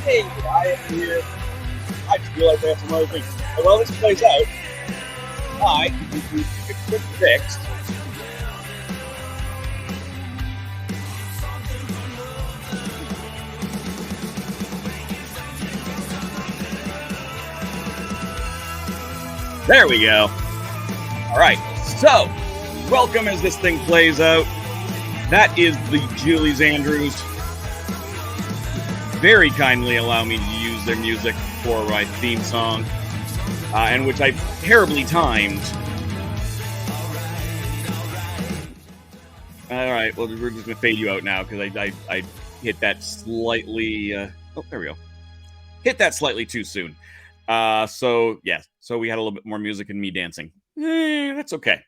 Hey, I am here. I just realized I have some other things. And while this plays out, I can give you a quick fix. There we go. All right, so welcome as this thing plays out. That is the Julie's Andrews. Very kindly allow me to use their music for my theme song, and which I terribly timed. All right, well, we're just going to fade you out now because I hit that slightly... oh, there we go. Hit that slightly too soon. So we had a little bit more music and me dancing. That's okay.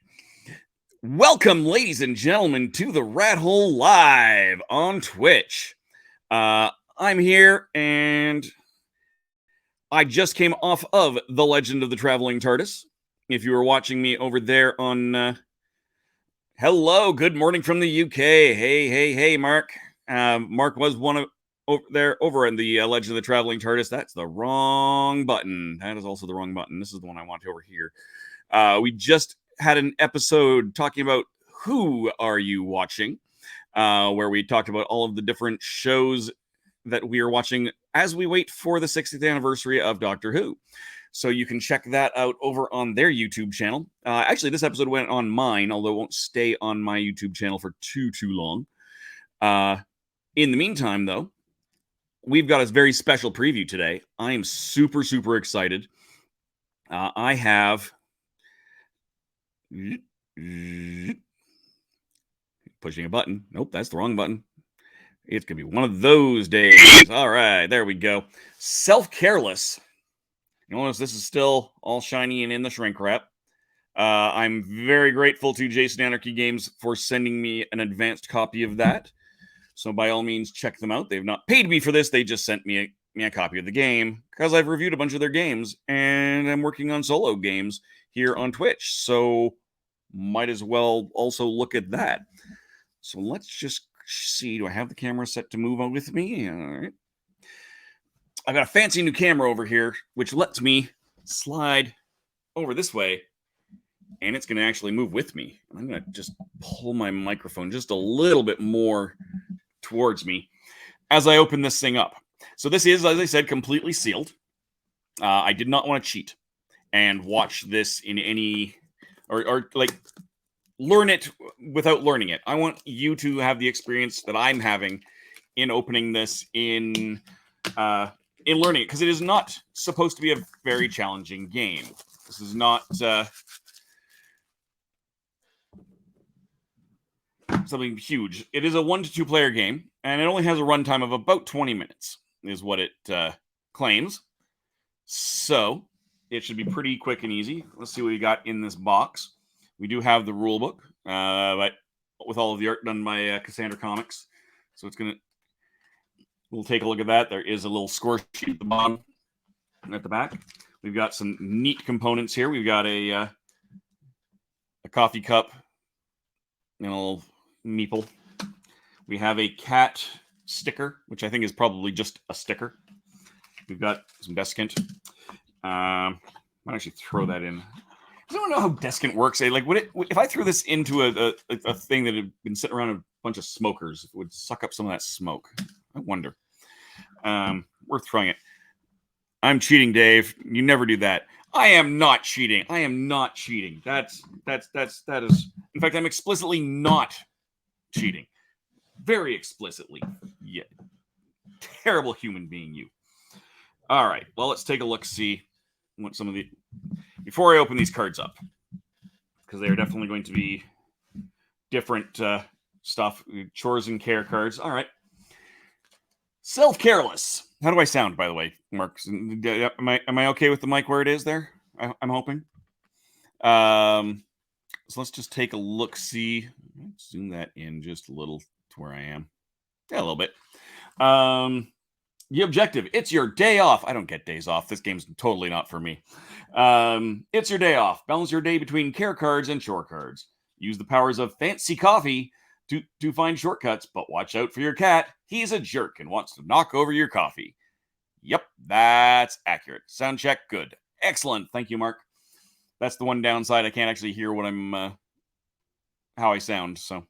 Welcome, ladies and gentlemen, to the Rat Hole Live on Twitch. I'm here, and I just came off of The Legend of the Traveling TARDIS. If you were watching me over there on... hello, good morning from the UK. Hey, Mark. Mark was one of... over in the Legend of the Traveling TARDIS. That's the wrong button. That is also the wrong button. This is the one I want over here. We just had an episode talking about Who Are You Watching, where we talked about all of the different shows that we are watching as we wait for the 60th anniversary of Doctor Who. So you can check that out over on their YouTube channel. Actually, this episode went on mine, although it won't stay on my YouTube channel for too long. In the meantime, though, we've got a very special preview today. I am super excited. I have... pushing a button. Nope, that's the wrong button. It's going to be one of those days. All right, there we go. Careless. You notice this is still all shiny and in the shrink wrap. I'm very grateful to Jason Anarchy Games for sending me an advanced copy of that. So by all means, check them out. They've not paid me for this. They just sent me a copy of the game because I've reviewed a bunch of their games and I'm working on solo games here on Twitch. So might as well also look at that. So let's just see. Do I have the camera set to move on with me? All right. I've got a fancy new camera over here, which lets me slide over this way, and it's going to actually move with me. I'm going to just pull my microphone just a little bit more towards me as I open this thing up. So this is, as I said, completely sealed. I did not want to cheat and watch this in any... or like learn it without learning it. I want you to have the experience that I'm having in opening this in learning it, because it is not supposed to be a very challenging game. This is not something huge. It is a 1 to 2 player game, and it only has a runtime of about 20 minutes, is what it claims. So it should be pretty quick and easy. Let's see what we got in this box. We do have the rule book, but with all of the art done by Cassandra Comics. So we'll take a look at that. There is a little score sheet at the bottom and at the back. We've got some neat components here. We've got a coffee cup and a little meeple. We have a cat sticker, which I think is probably just a sticker. We've got some desiccant. I might actually throw that in. I don't know how desiccant works. Like, if I threw this into a thing that had been sitting around a bunch of smokers, it would suck up some of that smoke. I wonder. Worth throwing it. I'm cheating, Dave. You never do that. I am not cheating. I am not cheating. That is. In fact, I'm explicitly not cheating. Very explicitly. Yeah. Terrible human being, you. All right. Well, let's take a look. See what some of the... Before I open these cards up, because they are definitely going to be different stuff. Chores and care cards. All right. Careless. How do I sound, by the way, Mark? Am I okay with the mic where it is there? I'm hoping. So let's just take a look. See, zoom that in just a little to where I am. Yeah, a little bit. The objective, it's your day off. I don't get days off. This game's totally not for me. It's your day off. Balance your day between care cards and chore cards. Use the powers of fancy coffee to find shortcuts, but watch out for your cat. He's a jerk and wants to knock over your coffee. Yep, that's accurate. Sound check, good. Excellent. Thank you, Mark. That's the one downside. I can't actually hear what I'm, how I sound. So,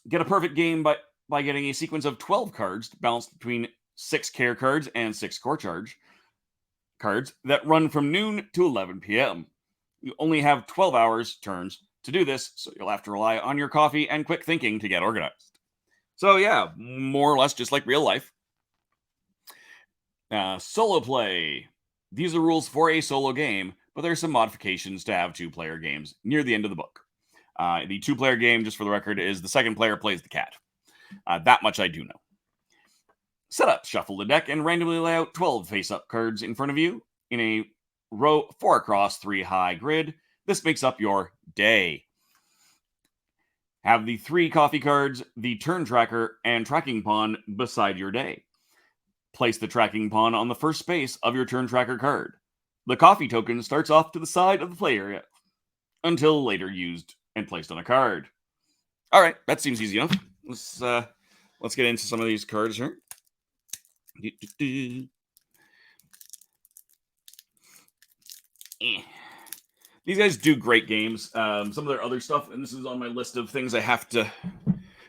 get a perfect game by getting a sequence of 12 cards balanced between 6 care cards and 6 core charge cards that run from noon to 11 p.m. You only have 12 hours turns to do this, so you'll have to rely on your coffee and quick thinking to get organized. So yeah, more or less just like real life. Solo play. These are rules for a solo game, but there's some modifications to have 2-player games near the end of the book. The 2-player game, just for the record, is the second player plays the cat. That much I do know. Set up, shuffle the deck, and randomly lay out 12 face-up cards in front of you in a row 4 across 3 high grid. This makes up your day. Have the 3 coffee cards, the turn tracker, and tracking pawn beside your day. Place the tracking pawn on the first space of your turn tracker card. The coffee token starts off to the side of the play area until later used and placed on a card. All right, that seems easy enough. Let's get into some of these cards here. These guys do great games. Some of their other stuff, and this is on my list of things I have to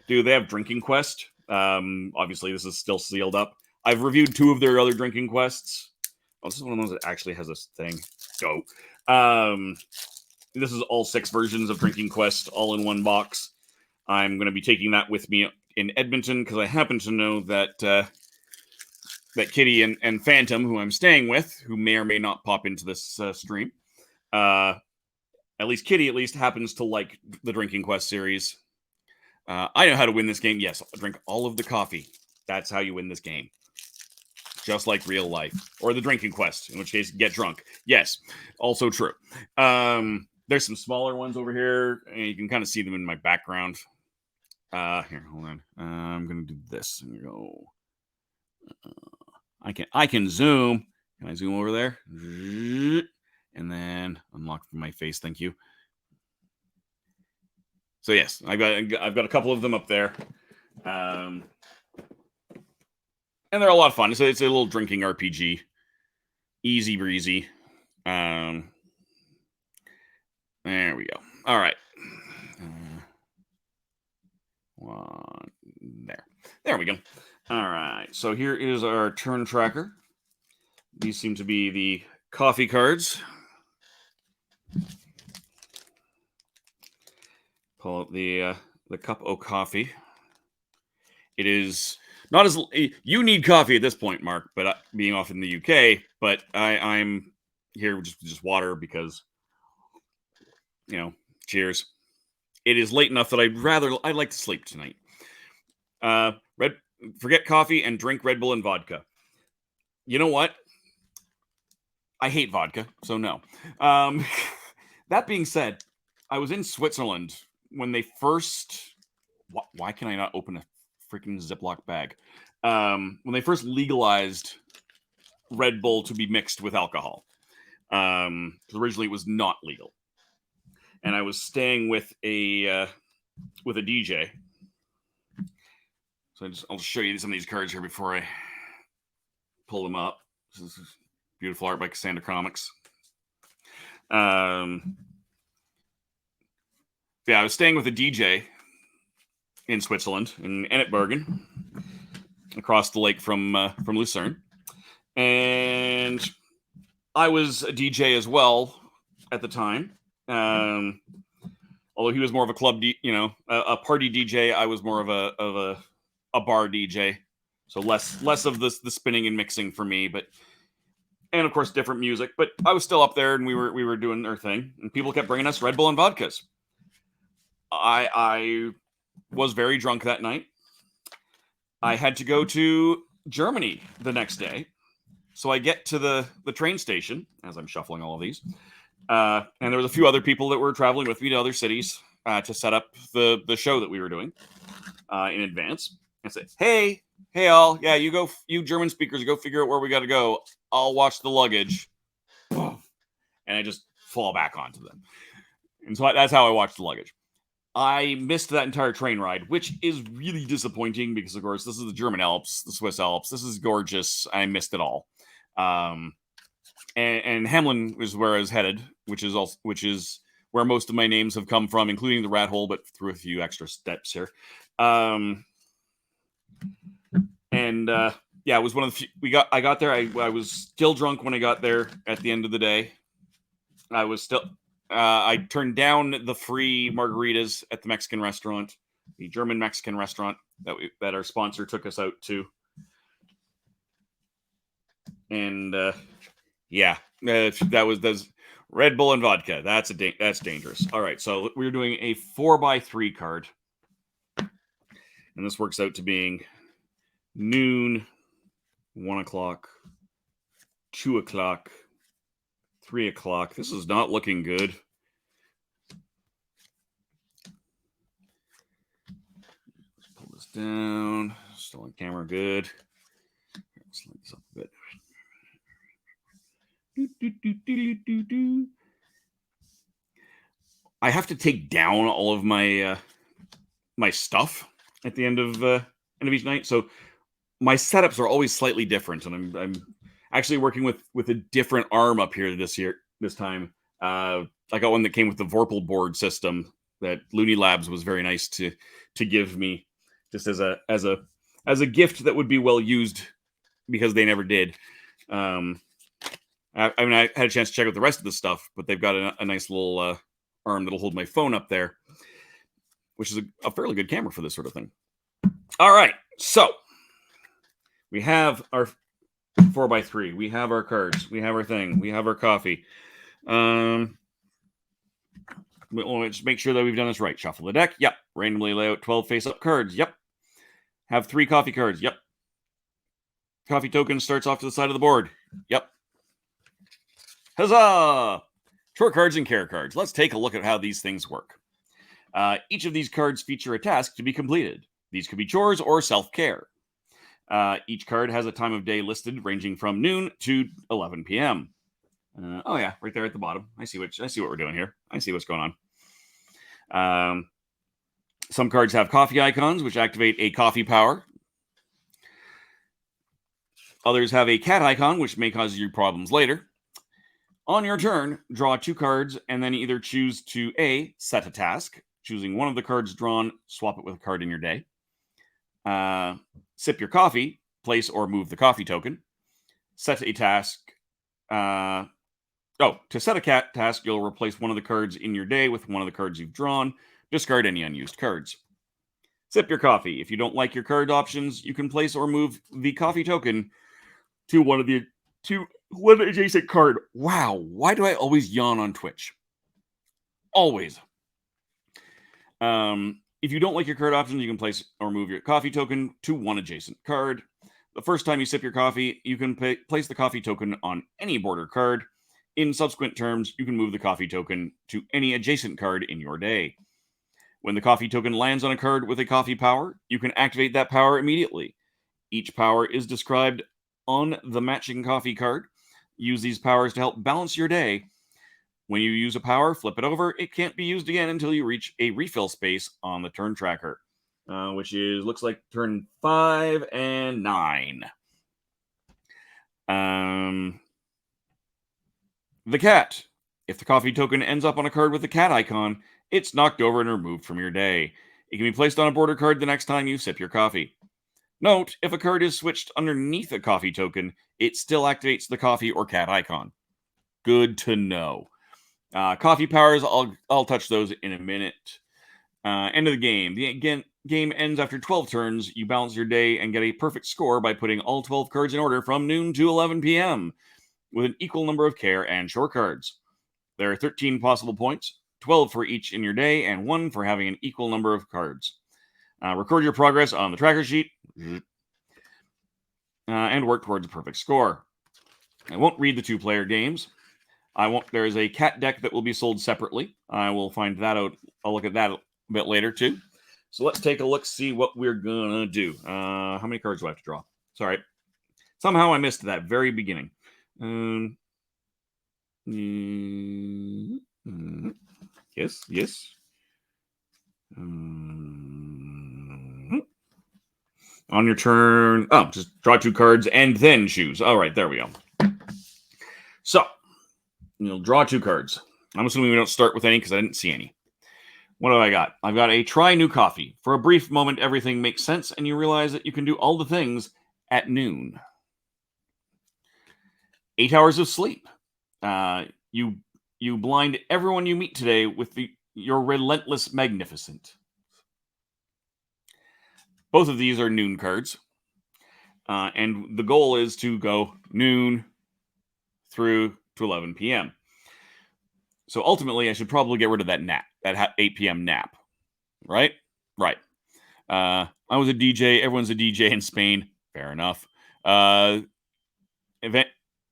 do. They have Drinking Quest. Obviously, this is still sealed up. I've reviewed 2 of their other Drinking Quests. Oh, this is one of those that actually has this thing. Go. This is all 6 versions of Drinking Quest, all in one box. I'm going to be taking that with me in Edmonton because I happen to know that that Kitty and Phantom, who I'm staying with, who may or may not pop into this stream, at least Kitty happens to like the Drinking Quest series. I know how to win this game. Yes, I'll drink all of the coffee. That's how you win this game. Just like real life. Or the Drinking Quest, in which case, get drunk. Yes, also true. There's some smaller ones over here, and you can kind of see them in my background. Here, hold on. I'm going to do this. And go. I can zoom. Can I zoom over there? And then unlock from my face. Thank you. So yes, I've got a couple of them up there. And they're a lot of fun. So it's a little drinking RPG. Easy breezy. There we go. All right. One there. There we go. All right. So here is our turn tracker. These seem to be the coffee cards. Pull out the cup of coffee. It is not as you need coffee at this point, Mark. But being off in the UK, but I'm here with just water because cheers. It is late enough that I'd like to sleep tonight. Forget coffee and drink Red Bull and vodka. You know what? I hate vodka, so no. That being said, I was in Switzerland when they first. Why can I not open a freaking Ziploc bag? When they first legalized Red Bull to be mixed with alcohol. Originally it was not legal. And I was staying with a DJ. So I'll show you some of these cards here before I pull them up. This is beautiful art by Cassandra Comics. Yeah, I was staying with a DJ in Switzerland, in Ennetbergen, across the lake from Lucerne. And I was a DJ as well at the time. Although he was more of a club, a party DJ, I was more of a bar DJ. So less of the spinning and mixing for me, and of course different music. But I was still up there, and we were doing our thing, and people kept bringing us Red Bull and vodkas. I was very drunk that night. I had to go to Germany the next day, so I get to the train station as I'm shuffling all of these. And there was a few other people that were traveling with me to other cities to set up the show that we were doing in advance. And said, hey all, yeah, you German speakers, go figure out where we got to go. I'll watch the luggage. And I just fall back onto them. And so that's how I watched the luggage. I missed that entire train ride, which is really disappointing because, of course, this is the German Alps, the Swiss Alps. This is gorgeous. I missed it all. And Hamlin is where I was headed, which is where most of my names have come from, including the rat hole, but through a few extra steps here. Yeah, it was one of the few, I got there. I was still drunk when I got there at the end of the day. I was still. I turned down the free margaritas at the Mexican restaurant, the German Mexican restaurant that our sponsor took us out to, and yeah, that was Red Bull and vodka. That's dangerous. All right, so we're doing a 4x3 card, and this works out to being noon, 1 o'clock, 2 o'clock, 3 o'clock. This is not looking good. Let's pull this down. Still on camera, good. Let's light this up a bit. I have to take down all of my my stuff at the end of each night, so my setups are always slightly different, and I'm actually working with a different arm up here this time. I got one that came with the Vorpal board system that Looney Labs was very nice to give me, just as a gift that would be well used because they never did. I had a chance to check out the rest of the stuff, but they've got a nice little arm that'll hold my phone up there, which is a fairly good camera for this sort of thing. All right, so we have our 4x3. We have our cards. We have our thing. We have our coffee. We'll just make sure that we've done this right. Shuffle the deck. Yep. Randomly lay out 12 face-up cards. Yep. Have 3 coffee cards. Yep. Coffee token starts off to the side of the board. Yep. Huzzah! Chore cards and care cards. Let's take a look at how these things work. Each of these cards feature a task to be completed. These could be chores or self-care. Each card has a time of day listed ranging from noon to 11 p.m. Oh yeah, right there at the bottom. I see what we're doing here. I see what's going on. Some cards have coffee icons, which activate a coffee power. Others have a cat icon, which may cause you problems later. On your turn, draw 2 cards and then either choose to A, set a task, choosing one of the cards drawn, swap it with a card in your day. Sip your coffee, place or move the coffee token. Set a task. To set a cat task, you'll replace one of the cards in your day with one of the cards you've drawn. Discard any unused cards. Sip your coffee. If you don't like your card options, you can place or move the coffee token to one adjacent card. Wow, why do I always yawn on Twitch? Always. If you don't like your card options, you can place or move your coffee token to one adjacent card. The first time you sip your coffee, you can place the coffee token on any border card. In subsequent terms, you can move the coffee token to any adjacent card in your day. When the coffee token lands on a card with a coffee power, you can activate that power immediately. Each power is described on the matching coffee card. Use these powers to help balance your day. When you use a power, flip it over. It can't be used again until you reach a refill space on the turn tracker, which looks like turn 5 and 9. The cat. If the coffee token ends up on a card with the cat icon, it's knocked over and removed from your day. It can be placed on a border card the next time you sip your coffee. Note, if a card is switched underneath a coffee token, it still activates the coffee or cat icon. Good to know. Coffee powers, I'll touch those in a minute. End of the game. The game ends after 12 turns. You balance your day and get a perfect score by putting all 12 cards in order from noon to 11 p.m. with an equal number of care and chore cards. There are 13 possible points, 12 for each in your day, and 1 for having an equal number of cards. Record your progress on the tracker sheet and work towards a perfect score. I won't read the 2-player games. There is a cat deck that will be sold separately. I will find that out. I'll look at that a bit later too. So let's take a look, see what we're gonna do. How many cards do I have to draw? Sorry. Somehow I missed that very beginning. Yes. On your turn, just draw 2 cards and then choose. All right, there we go. So, you'll draw 2 cards. I'm assuming we don't start with any because I didn't see any. What have I got? I've got a try new coffee. For a brief moment, everything makes sense, and you realize that you can do all the things at noon. 8 hours of sleep. You blind everyone you meet today with your relentless magnificence. Both of these are noon cards. And the goal is to go noon through to 11 p.m. So ultimately, I should probably get rid of that nap, that 8 p.m. nap. Right? Right. I was a DJ. Everyone's a DJ in Spain. Fair enough. Event.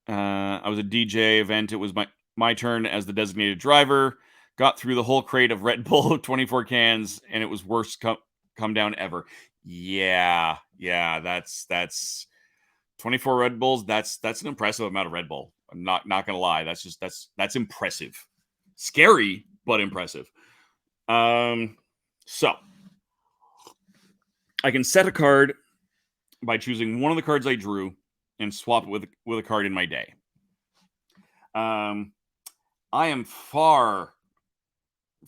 I was a DJ event. It was my turn as the designated driver. Got through the whole crate of Red Bull, 24 cans, and it was worst come down ever. Yeah, that's 24 Red Bulls. That's an impressive amount of Red Bull. I'm not gonna lie. That's impressive. Scary, but impressive. So I can set a card by choosing one of the cards I drew and swap it with a card in my day. I am far.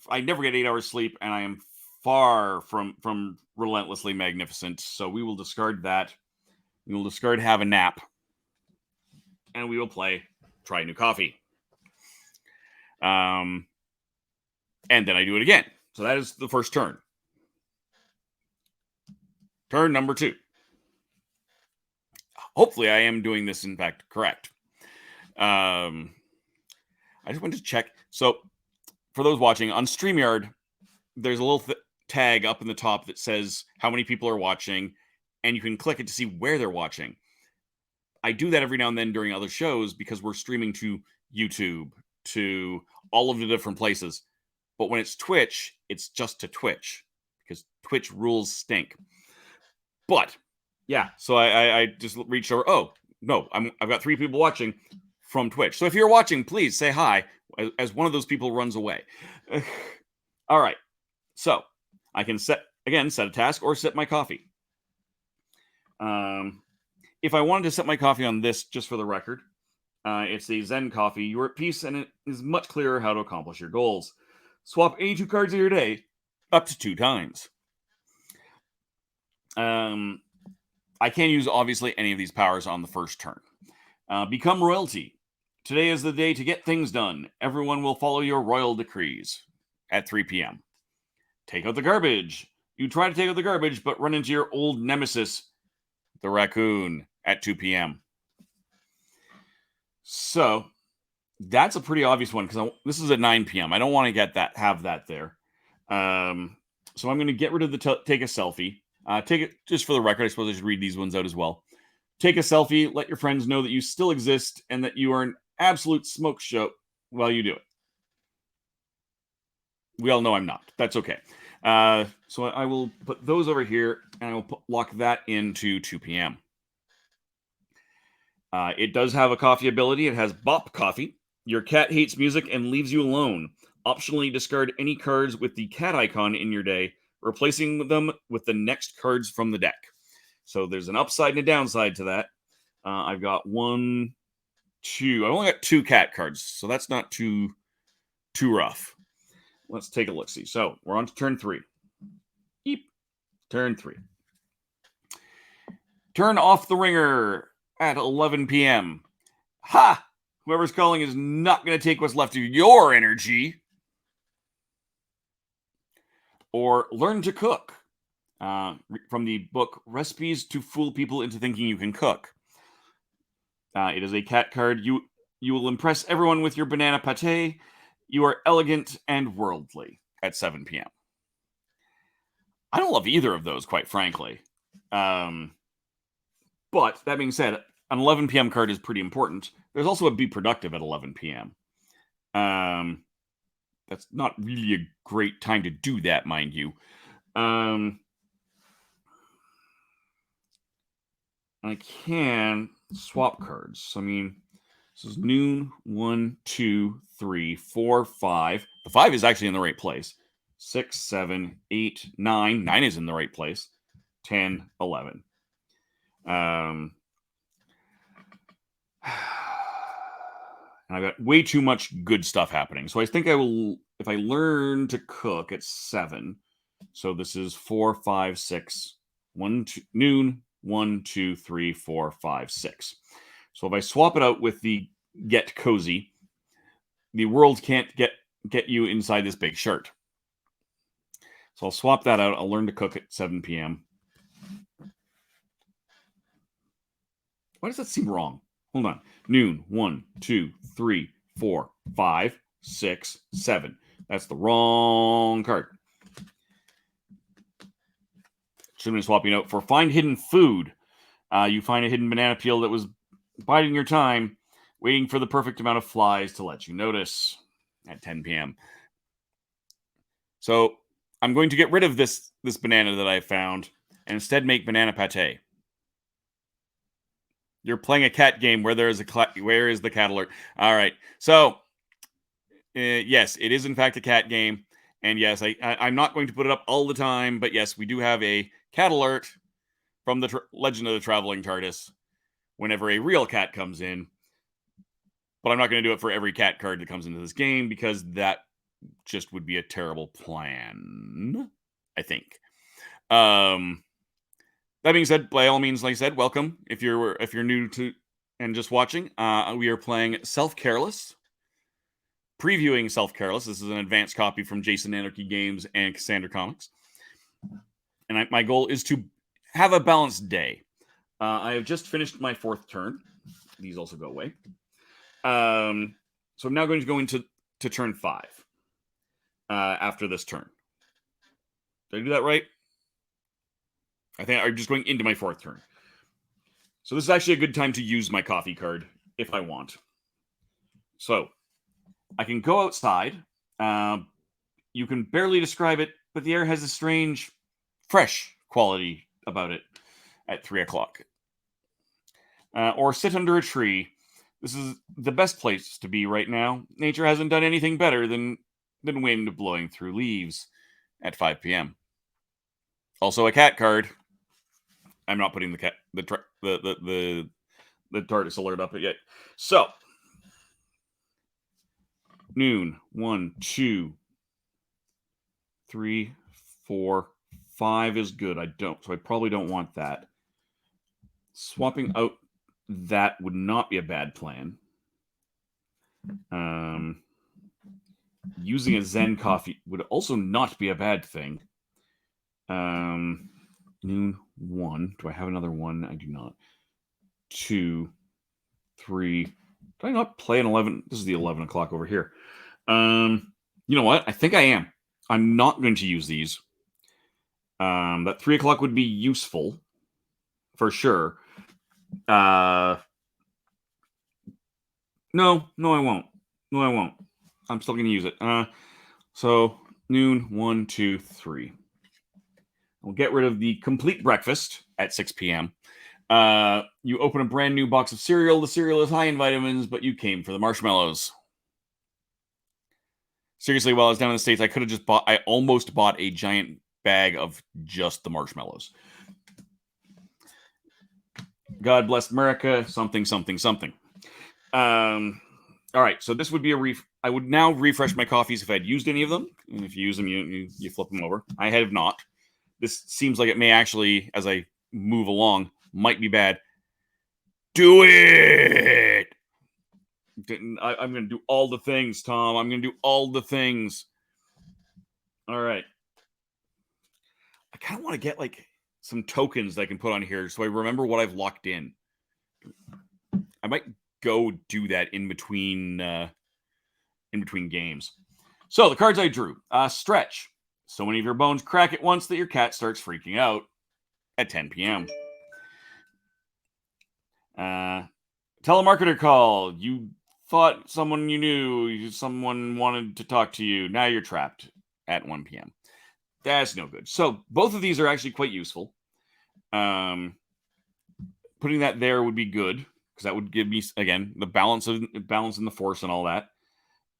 I never get 8 hours sleep, and I am far from relentlessly magnificent. So we will discard that. We will discard have a nap, and we will play try new coffee. And then I do it again. So that is the first turn. Turn number 2. Hopefully, I am doing this in fact correct. I just wanted to check. So, for those watching on StreamYard, there's a little tag up in the top that says how many people are watching, and you can click it to see where they're watching. I do that every now and then during other shows because we're streaming to YouTube, to all of the different places. But when it's Twitch, it's just to Twitch because Twitch rules stink. But yeah, so I just reached over. Oh no, I've got 3 people watching from Twitch. So if you're watching, please say hi as one of those people runs away. All right. So I can set a task or set my coffee. If I wanted to set my coffee on this, just for the record, it's a Zen coffee. You're at peace, and it is much clearer how to accomplish your goals. Swap any 2 cards of your day up to 2 times. I can't use, obviously, any of these powers on the first turn. Become royalty. Today is the day to get things done. Everyone will follow your royal decrees at 3 p.m. Take out the garbage. You try to take out the garbage, but run into your old nemesis, the raccoon, at 2 p.m. So that's a pretty obvious one because this is at 9 p.m. I don't want to have that there. So I'm going to get rid of the take a selfie. Take it just for the record. I suppose I should read these ones out as well. Take a selfie. Let your friends know that you still exist and that you are an absolute smoke show while you do it. We all know I'm not. That's okay. So I will put those over here, and I will lock that into 2 p.m. It does have a coffee ability. It has Bop Coffee. Your cat hates music and leaves you alone. Optionally discard any cards with the cat icon in your day, replacing them with the next cards from the deck. So there's an upside and a downside to that. I've got 1, 2. I've only got 2 cat cards, so that's not too rough. Let's take a look-see. So we're on to turn 3. Eep. Turn 3. Turn off the ringer at 11 p.m. Ha! Whoever's calling is not going to take what's left of your energy. Or learn to cook. From the book Recipes to Fool People into Thinking You Can Cook. It is a cat card. You will impress everyone with your banana pate. You are elegant and worldly at 7 p.m. I don't love either of those, quite frankly. But that being said, an 11 p.m. card is pretty important. There's also a Be Productive at 11 p.m. That's not really a great time to do that, mind you. I can swap cards. I mean, this is noon, 1, 2, 3, 4, 5. The 5 is actually in the right place. 6, 7, 8, 9. 9 is in the right place. 10, 11. And I've got way too much good stuff happening. So I think I will, if I learn to cook at 7. So this is 4, 5, 6, 1, 2, noon, 1, 2, 3, 4, 5, 6. So if I swap it out with the get cozy, the world can't get you inside this big shirt. So I'll swap that out. I'll learn to cook at 7 p.m. Why does that seem wrong? Hold on. Noon, 1, 2, 3, 4, 5, 6, 7. That's the wrong card. Should be swapping out for find hidden food. You find a hidden banana peel that was biding your time, waiting for the perfect amount of flies to let you notice at 10 p.m. So I'm going to get rid of this banana that I found and instead make banana pate. You're playing a cat game where is the cat alert? All right. So yes, it is in fact a cat game. And yes, I'm not going to put it up all the time, but yes, we do have a cat alert from the Legend of the Traveling TARDIS whenever a real cat comes in. But I'm not going to do it for every cat card that comes into this game because that just would be a terrible plan, I think. That being said, by all means, like I said, welcome. If you're new to and just watching, we are playing Careless. Previewing Careless. This is an advanced copy from Jason Anarchy Games and Cassandra Comics. And my goal is to have a balanced day. I have just finished my 4th turn. These also go away. So I'm now going to go into turn 5 after this turn. Did I do that right? I think I'm just going into my 4th turn. So this is actually a good time to use my coffee card if I want. So I can go outside. You can barely describe it, but the air has a strange, fresh quality about it at 3 o'clock. Or sit under a tree. This is the best place to be right now. Nature hasn't done anything better than wind blowing through leaves at 5 p.m. Also a cat card. I'm not putting the TARDIS alert up yet. So noon, 1, 2, 3, 4, 5 is good. So I probably don't want that. Swapping out that would not be a bad plan. Using a Zen coffee would also not be a bad thing. Noon, 1. Do I have another 1? I do not. 2, 3. Did I not play an 11? This is the 11 o'clock over here. You know what? I think I am. I'm not going to use these. That 3 o'clock would be useful for sure. No, I won't. No, I won't. I'm still going to use it. So noon, 1, 2, 3. We'll get rid of the complete breakfast at 6 p.m. You open a brand new box of cereal. The cereal is high in vitamins, but you came for the marshmallows. Seriously, while I was down in the States, I almost bought a giant bag of just the marshmallows. God bless America, something, something, something. All right, so this would be I would now refresh my coffees if I'd used any of them. And if you use them, you flip them over. I have not. This seems like it may actually, as I move along, might be bad. Do it! I'm going to do all the things, Tom. I'm going to do all the things. All right. I kind of want to get like some tokens that I can put on here so I remember what I've locked in. I might go do that in between games. So the cards I drew. Stretch. So many of your bones crack at once that your cat starts freaking out at 10 p.m. Telemarketer call. You thought someone you knew, someone wanted to talk to you. Now you're trapped at 1 p.m. That's no good. So both of these are actually quite useful. Putting that there would be good because that would give me, again, the balance in the force and all that.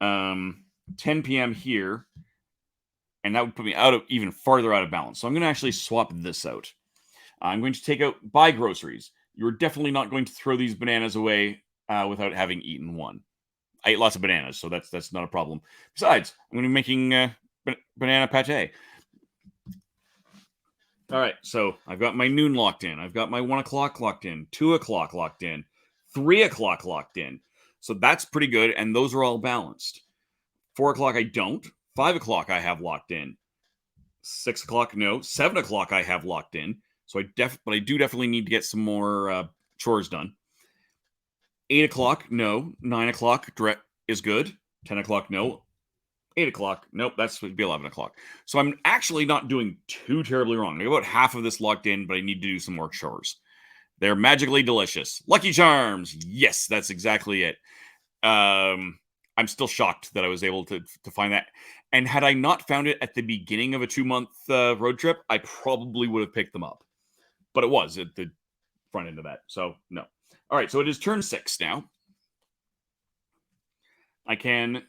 10 p.m. here and that would put me even farther out of balance. So I'm going to actually swap this out. I'm going to take out buy groceries. You're definitely not going to throw these bananas away without having eaten one. I ate lots of bananas, so that's not a problem. Besides, I'm going to be making banana pate. All right, so I've got my noon locked in. I've got my 1 o'clock locked in, 2 o'clock locked in, 3 o'clock locked in. So that's pretty good, and those are all balanced. 4 o'clock I don't. 5 o'clock I have locked in. 6 o'clock, no. 7 o'clock I have locked in. So but I do definitely need to get some more chores done. 8 o'clock, no. 9 o'clock is good. 10 o'clock, no. 8 o'clock, nope, would be 11 o'clock. So I'm actually not doing too terribly wrong. I got about half of this locked in, but I need to do some more chores. They're magically delicious. Lucky Charms. Yes, that's exactly it. I'm still shocked that I was able to find that. And had I not found it at the beginning of a 2-month road trip, I probably would have picked them up. But it was at the front end of that. So, no. All right, so it is turn 6 now. I can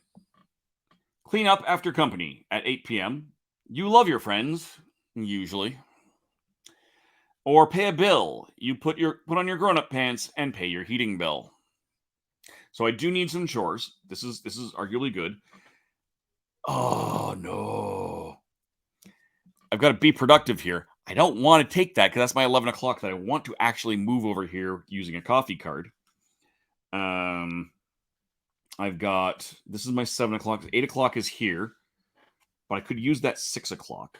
clean up after company at 8 p.m. You love your friends, usually. Or pay a bill. You put on your grown-up pants and pay your heating bill. So I do need some chores. This is arguably good. Oh, no. I've got to be productive here. I don't want to take that because that's my 11 o'clock that I want to actually move over here using a coffee card. I've got, this is my 7 o'clock. 8 o'clock is here, but I could use that 6 o'clock.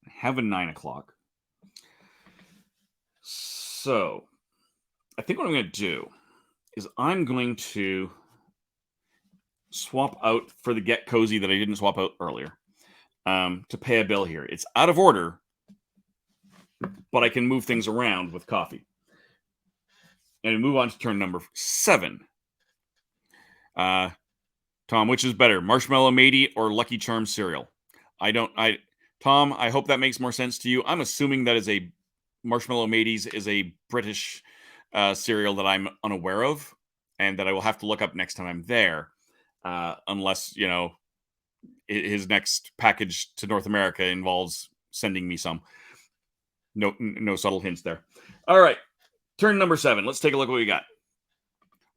I have a 9 o'clock. So I think what I'm going to do is I'm going to swap out for the Get Cozy that I didn't swap out earlier to pay a bill here. It's out of order, but I can move things around with coffee. And move on to turn number 7. Tom, which is better, Marshmallow Matey or Lucky Charms cereal? Tom, I hope that makes more sense to you. I'm assuming that is a Marshmallow Matey's is a British cereal that I'm unaware of, and that I will have to look up next time I'm there, unless his next package to North America involves sending me some. No subtle hints there. All right, turn number 7. Let's take a look at what we got.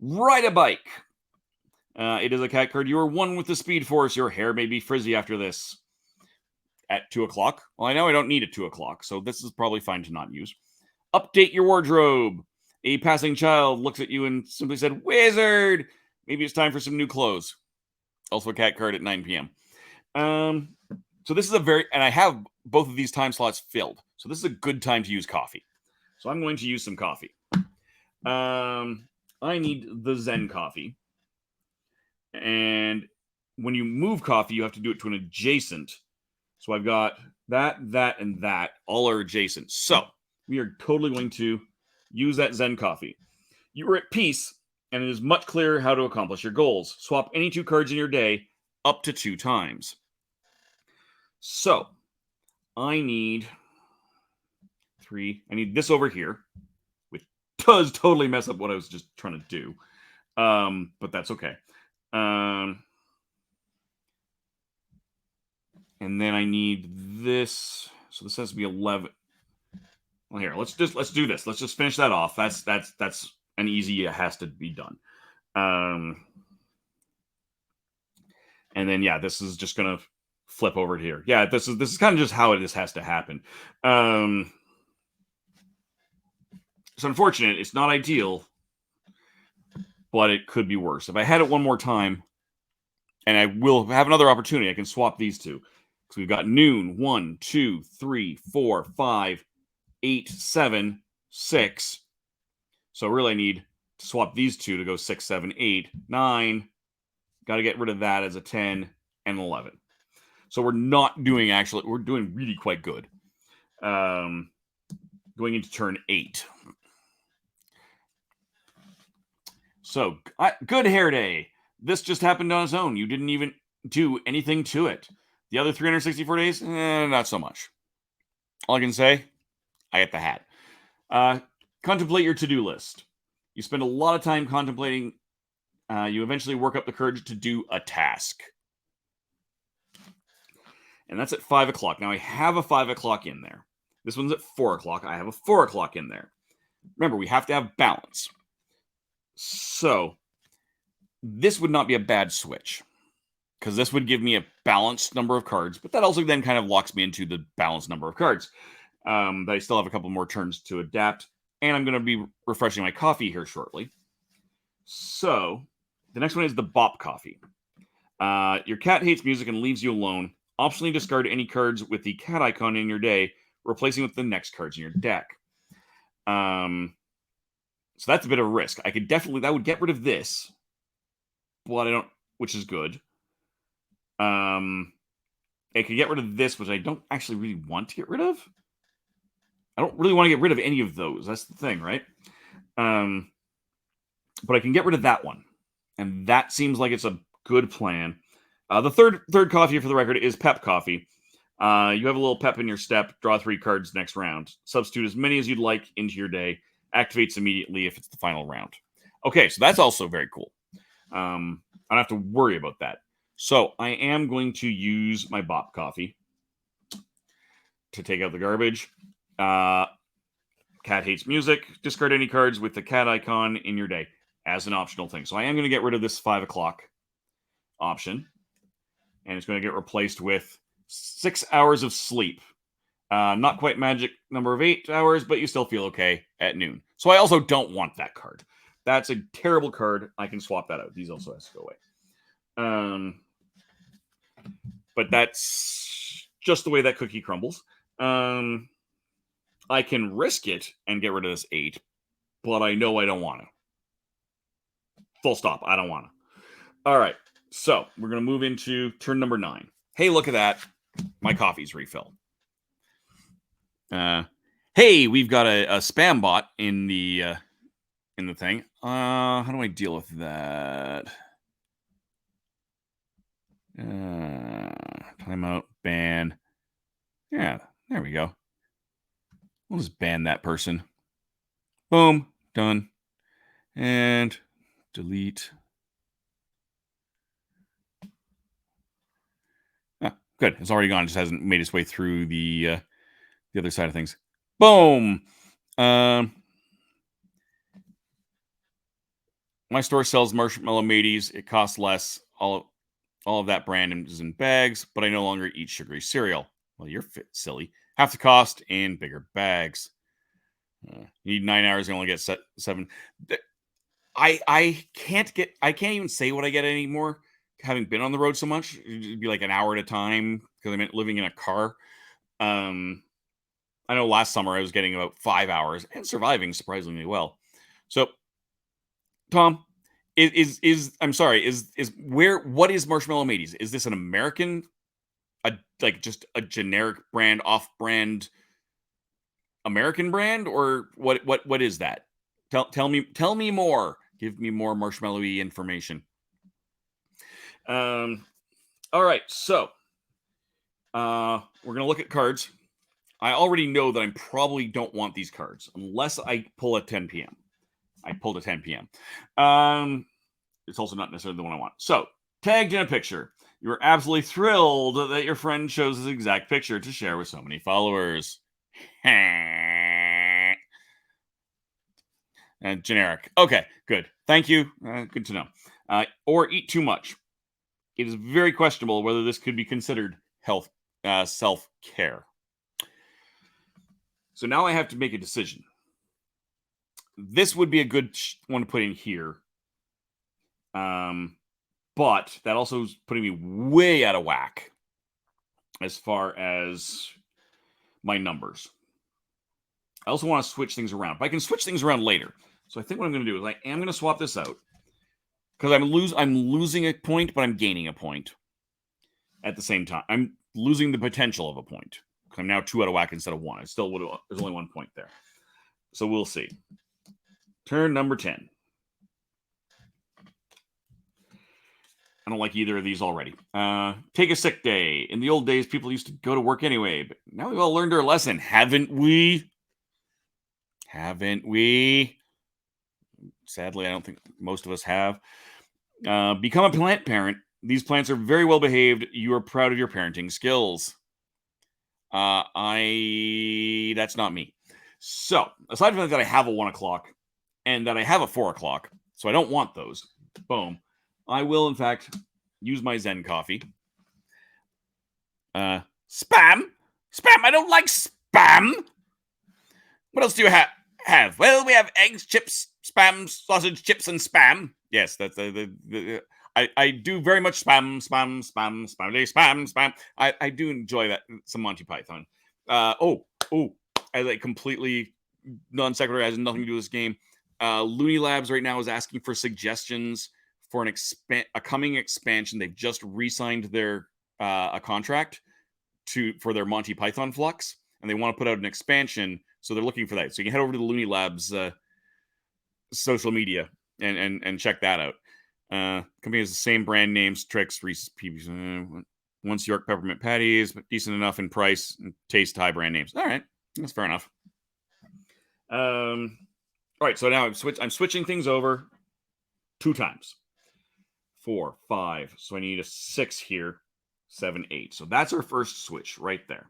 Ride a bike. It is a cat card. You are one with the Speed Force. Your hair may be frizzy after this. At 2 o'clock. Well, I know I don't need it 2 o'clock, so this is probably fine to not use. Update your wardrobe. A passing child looks at you and simply said, "Wizard! Maybe it's time for some new clothes." Also a cat card at 9 p.m. So this is and I have both of these time slots filled. So this is a good time to use coffee. So I'm going to use some coffee. I need the Zen coffee. And when you move coffee, you have to do it to an adjacent. So I've got that, and that. All are adjacent. So we are totally going to use that Zen coffee. You are at peace, and it is much clearer how to accomplish your goals. Swap any 2 cards in your day up to 2 times. So I need 3. I need this over here, which does totally mess up what I was just trying to do. But that's okay. And then I need this. So this has to be 11. Well, here, let's do this. Let's just finish that off. That's an easy. It has to be done. And then this is just gonna flip over to here. Yeah, this is kind of just how this has to happen. It's unfortunate. It's not ideal, but it could be worse. If I had it one more time, and I will have another opportunity, I can swap these two. So we've got noon, 1, 2, 3, 4, 5, 8, 7, 6. So really I need to swap these two to go 6, 7, 8, 9. Got to get rid of that as a 10 and 11. So we're doing really quite good. Going into turn 8. So good hair day. This just happened on its own. You didn't even do anything to it. The other 364 days, not so much. All I can say, I get the hat. Contemplate your to-do list. You spend a lot of time contemplating. You eventually work up the courage to do a task. And that's at 5 o'clock. Now I have a 5 o'clock in there. This one's at 4 o'clock. I have a 4 o'clock in there. Remember, we have to have balance. So this would not be a bad switch, because this would give me a balanced number of cards, but that also then kind of locks me into the balanced number of cards. But I still have a couple more turns to adapt, and I'm going to be refreshing my coffee here shortly. So the next one is the Bop Coffee. Your cat hates music and leaves you alone. Optionally discard any cards with the cat icon in your day, replacing with the next cards in your deck. So that's a bit of a risk. I could definitely, that would get rid of this, but I don't, which is good. I could get rid of this, which I don't actually really want to get rid of. I don't really want to get rid of any of those. That's the thing, right? But I can get rid of that one, and that seems like it's a good plan. The third coffee, for the record, is Pep Coffee. You have a little pep in your step. Draw 3 cards next round. Substitute as many as you'd like into your day. Activates immediately if it's the final round. Okay, so that's also very cool. I don't have to worry about that. So I am going to use my Bop Coffee to take out the garbage. Cat hates music. Discard any cards with the cat icon in your day as an optional thing. So I am going to get rid of this 5 o'clock option. And it's going to get replaced with 6 hours of sleep. Not quite magic number of 8 hours, but you still feel okay at noon. So I also don't want that card. That's a terrible card. I can swap that out. These also has to go away. But that's just the way that cookie crumbles. I can risk it and get rid of this 8, but I know I don't want to. Full stop. I don't want to. All right. So we're going to move into turn number 9. Hey, look at that. My coffee's refilled. Hey, we've got a spam bot in the thing. How do I deal with that? Timeout, ban. Yeah, there we go. We'll just ban that person. Boom, done. And delete. Good. It's already gone. It just hasn't made its way through the other side of things. Boom. My store sells Marshmallow Mateys. It costs less. All of that brand is in bags, but I no longer eat sugary cereal. Well, you're silly. Half the cost in bigger bags. You need 9 hours and only get 7. I can't even say what I get anymore. Having been on the road so much, it'd be like an hour at a time because I'm living in a car. I know last summer I was getting about 5 hours and surviving surprisingly well. So, Tom, I'm sorry, what is Marshmallow Mateys? Is this an American, just a generic brand, off-brand American brand, or what is that? Tell me more. Give me more marshmallowy information. All right, so we're gonna look at cards. I already know that I probably don't want these cards unless I pull at 10 p.m. I pulled at 10 p.m. It's also not necessarily the one I want. So, tagged in a picture. You were absolutely thrilled that your friend chose his exact picture to share with so many followers. And generic. Okay, good. Thank you. Good to know. Or eat too much. It is very questionable whether this could be considered self-care. So now I have to make a decision. This would be a good one to put in here. But that also is putting me way out of whack as far as my numbers. I also want to switch things around. But I can switch things around later. So I think what I'm going to do is I am going to swap this out. Because I'm losing a point, but I'm gaining a point at the same time. I'm losing the potential of a point. I'm now 2 out of whack instead of 1. There's only 1 point there. So we'll see. Turn number 10. I don't like either of these already. Take a sick day. In the old days, people used to go to work anyway, but now we've all learned our lesson, haven't we? Haven't we? Sadly, I don't think most of us have. Become a plant parent. These plants are very well behaved. You are proud of your parenting skills. That's not me. So, aside from that I have a 1 o'clock and that I have a 4 o'clock, so I don't want those. Boom. I will, in fact, use my Zen coffee. Spam? Spam? I don't like spam! What else do you have? Well, we have eggs, chips, spam, sausage, chips, and spam. Yes, that's I do very much spam. I do enjoy that, some Monty Python. As a completely non sequitur, has nothing to do with this game. Looney Labs right now is asking for suggestions for a coming expansion. They've just re-signed their a contract for their Monty Python Flux, and they want to put out an expansion. So they're looking for that. So you can head over to the Looney Labs social media and check that out. Company has the same brand names, Trix, Reese's Pieces, Once York Peppermint Patties, but decent enough in price and taste, high brand names. All right, that's fair enough. All right, so now I'm switching things over 2 times. 4, 5. So I need a 6 here. 7, 8. So that's our first switch right there.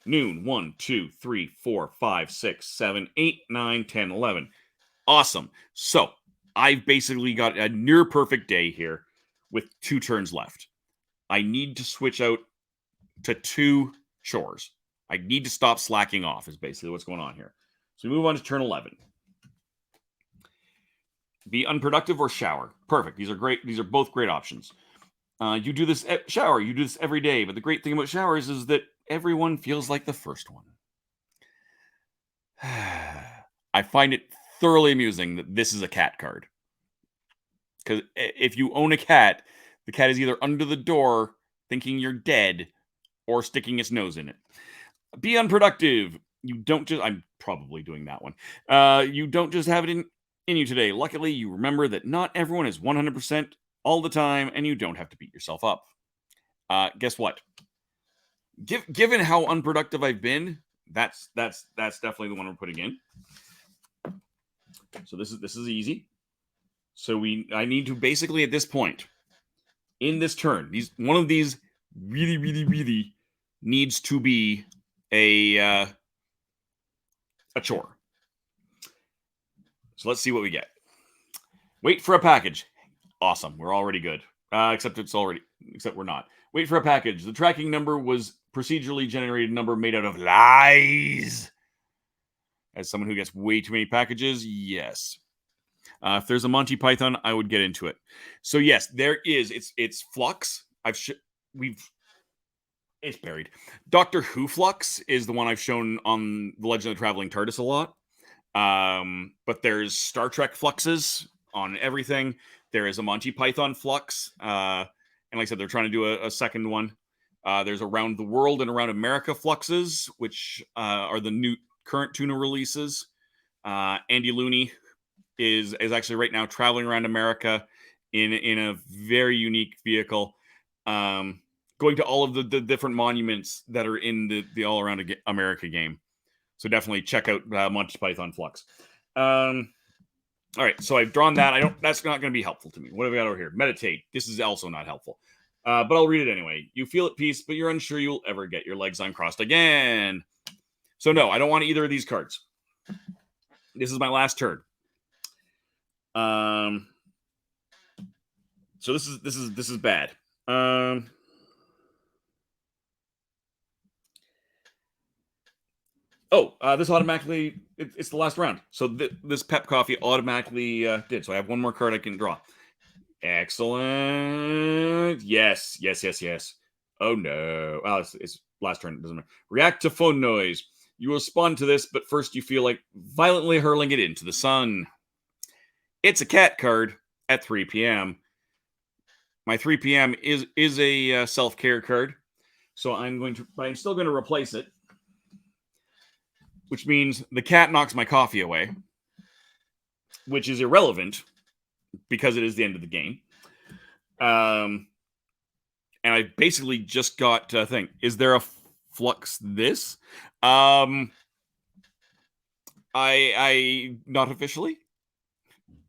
Noon, 1, 2, 3, 4, 5, 6, 7, 8, 9, 10, 11. Awesome. So I've basically got a near perfect day here with 2 turns left. I need to switch out to 2 chores. I need to stop slacking off is basically what's going on here. So we move on to turn 11. Be unproductive or shower. Perfect. These are great. These are both great options. You do this shower. You do this every day. But the great thing about showers is that everyone feels like the first one. I find it thoroughly amusing that this is a cat card. Because if you own a cat, the cat is either under the door thinking you're dead or sticking its nose in it. Be unproductive. You don't just... I'm probably doing that one. You don't just have it in you today. Luckily, you remember that not everyone is 100% all the time, and you don't have to beat yourself up. Guess what? Given how unproductive I've been, that's definitely the one we're putting in. So this is easy. So I need to basically at this point in this turn, one of these really needs to be a chore. So let's see what we get. Wait for a package. Awesome. We're already good. Except we're not. Wait for a package. The tracking number was procedurally generated number made out of lies. As someone who gets way too many packages, yes. If there's a Monty Python, I would get into it. So yes, there is. It's Flux. It's buried. Doctor Who Flux is the one I've shown on the Legend of the Traveling TARDIS a lot. But there's Star Trek Fluxes on everything. There is a Monty Python Flux. And like I said, they're trying to do a second one. There's Around the World and Around America Fluxes, which are the new current tuna releases. Andy Looney is actually right now traveling around America in a very unique vehicle, going to all of the different monuments that are in the All Around America game. So definitely check out Monty Python Flux. All right, so I've drawn that. That's not going to be helpful to me. What have we got over here? Meditate. This is also not helpful. But I'll read it anyway. You feel at peace, but you're unsure you'll ever get your legs uncrossed again. So no, I don't want either of these cards. This is my last turn. So this is bad. This automatically, it's the last round. So this Pep Coffee automatically did. So I have one more card I can draw. Excellent. Yes. Oh no. Oh, it's last turn. It doesn't matter. React to phone noise. You respond to this, but first you feel like violently hurling it into the sun. It's a cat card at 3 p.m. My 3 p.m. is a self-care card. So I'm still going to replace it, which means the cat knocks my coffee away, which is irrelevant because it is the end of the game. And I basically just got a thing. Is there a Flux this? I not officially.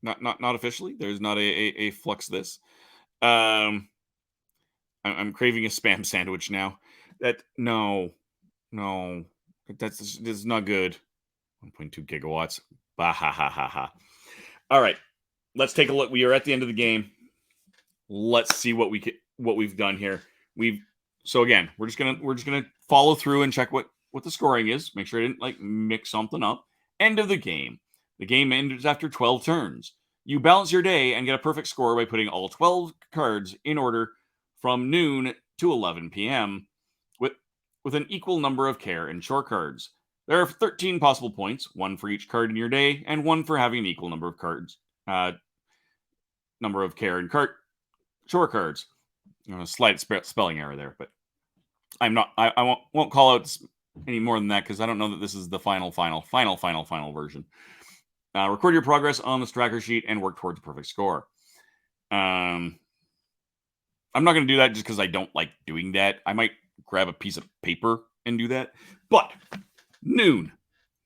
Not officially. There's not a Flux this. I'm craving a spam sandwich now. No, this is not good. 1.2 gigawatts. Bah ha ha ha ha. All right, let's take a look. We are at the end of the game. Let's see what we've done here. So again, we're just gonna follow through and check what the scoring is. Make sure I didn't like mix something up. End of the game. The game ends after 12 turns. You balance your day and get a perfect score by putting all 12 cards in order from noon to 11 p.m. with an equal number of care and chore cards. There are 13 possible points, one for each card in your day, and one for having an equal number of cards. Number of care and chore cards. Slight spelling error there, but I won't call out any more than that because I don't know that this is the final version. Record your progress on this tracker sheet and work towards a perfect score. I'm not going to do that just because I don't like doing that. I might grab a piece of paper and do that. But noon,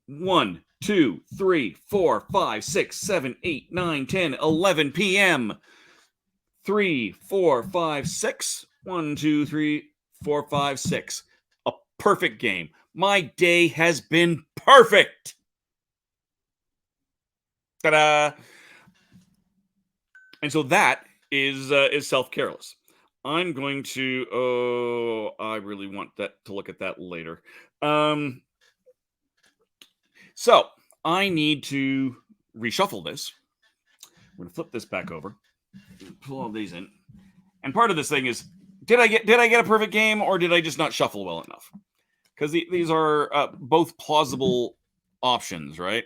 1, 2, 3, 4, 5, 6, 7, 8, 9, 10, 11 p.m. 3, 4, 5, 6. 1, 2, 3, 4, 5, 6. A perfect game. My day has been perfect. Ta-da! And so that is self-careless. I'm going to. Oh, I really want to look at that later. So I need to reshuffle this. I'm going to flip this back over, pull all these in, and part of this thing is: did I get a perfect game, or did I just not shuffle well enough? Because these are both plausible options, right?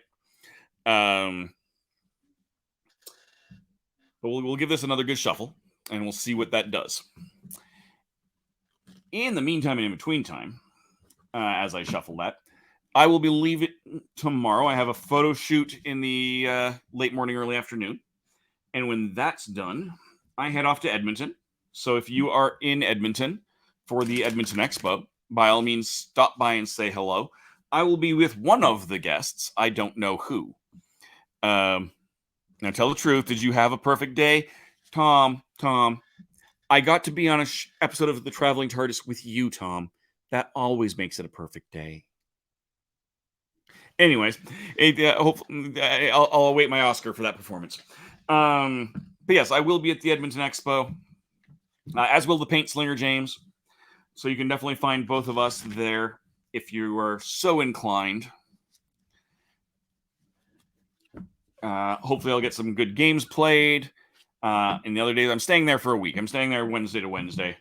But we'll give this another good shuffle, and we'll see what that does. In the meantime and in between time, as I shuffle that, I will be leaving tomorrow. I have a photo shoot in the late morning, early afternoon. And when that's done, I head off to Edmonton. So if you are in Edmonton for the Edmonton Expo, by all means, stop by and say hello. I will be with one of the guests. I don't know who. Now, tell the truth. Did you have a perfect day? Tom, I got to be on an episode of The Traveling TARDIS with you, Tom. That always makes it a perfect day. Anyways, I'll await my Oscar for that performance. But yes, I will be at the Edmonton Expo, as will the Paint Slinger James. So you can definitely find both of us there if you are so inclined. Hopefully I'll get some good games played. And the other days, I'm staying there for a week. I'm staying there Wednesday to Wednesday.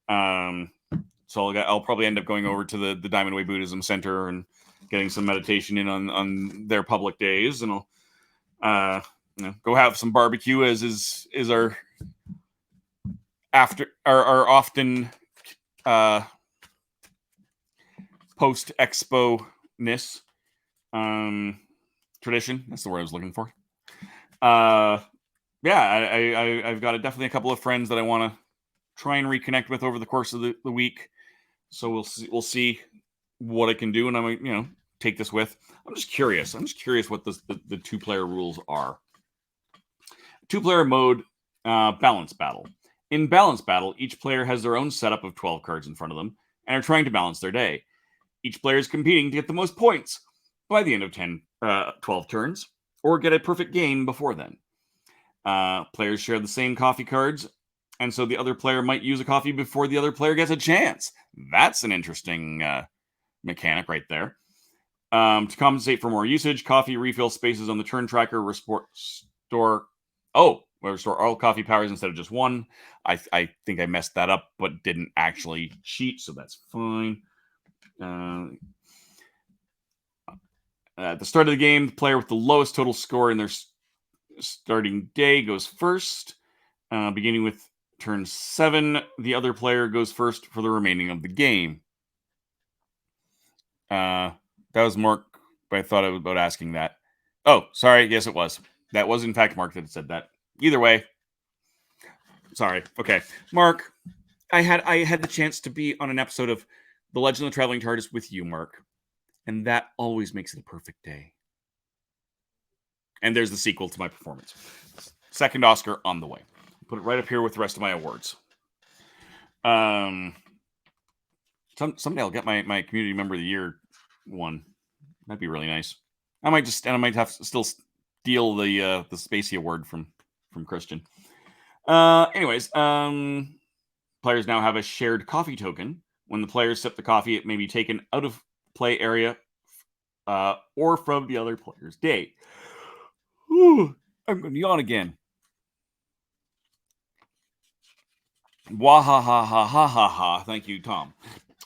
So I'll probably end up going over to the Diamond Way Buddhism Center and getting some meditation in on their public days, and I'll go have some barbecue, as is our often post expo-ness tradition. That's the word I was looking for. I've got definitely a couple of friends that I want to try and reconnect with over the course of the week. So we'll see what I can do, and I might take this with. I'm just curious what the 2-player rules are. 2-player mode, balance battle. In balance battle, each player has their own setup of 12 cards in front of them and are trying to balance their day. Each player is competing to get the most points by the end of 12 turns, or get a perfect game before then. Players share the same coffee cards, and so the other player might use a coffee before the other player gets a chance. That's an interesting mechanic right there. To compensate for more usage, coffee refill spaces on the turn tracker restore all coffee powers instead of just one. I think I messed that up, but didn't actually cheat, so that's fine. At the start of the game, the player with the lowest total score in their starting day goes first. Beginning with turn 7, the other player goes first for the remaining of the game. That was Mark, but I thought I was about asking that. Oh, sorry. Yes, it was. That was, in fact, Mark that said that. Either way. Sorry. Okay. Mark, I had the chance to be on an episode of The Legend of the Traveling TARDIS with you, Mark. And that always makes it a perfect day. And there's the sequel to my performance. Second Oscar on the way. Put it right up here with the rest of my awards. Someday I'll get my community member of the year one. That'd be really nice. I might have to still steal the Spacey award from Christian. Anyways, players now have a shared coffee token. When the players sip the coffee, it may be taken out of play area or from the other player's day. Whew, I'm going to yawn again. Wahahahahaha. Thank you, Tom.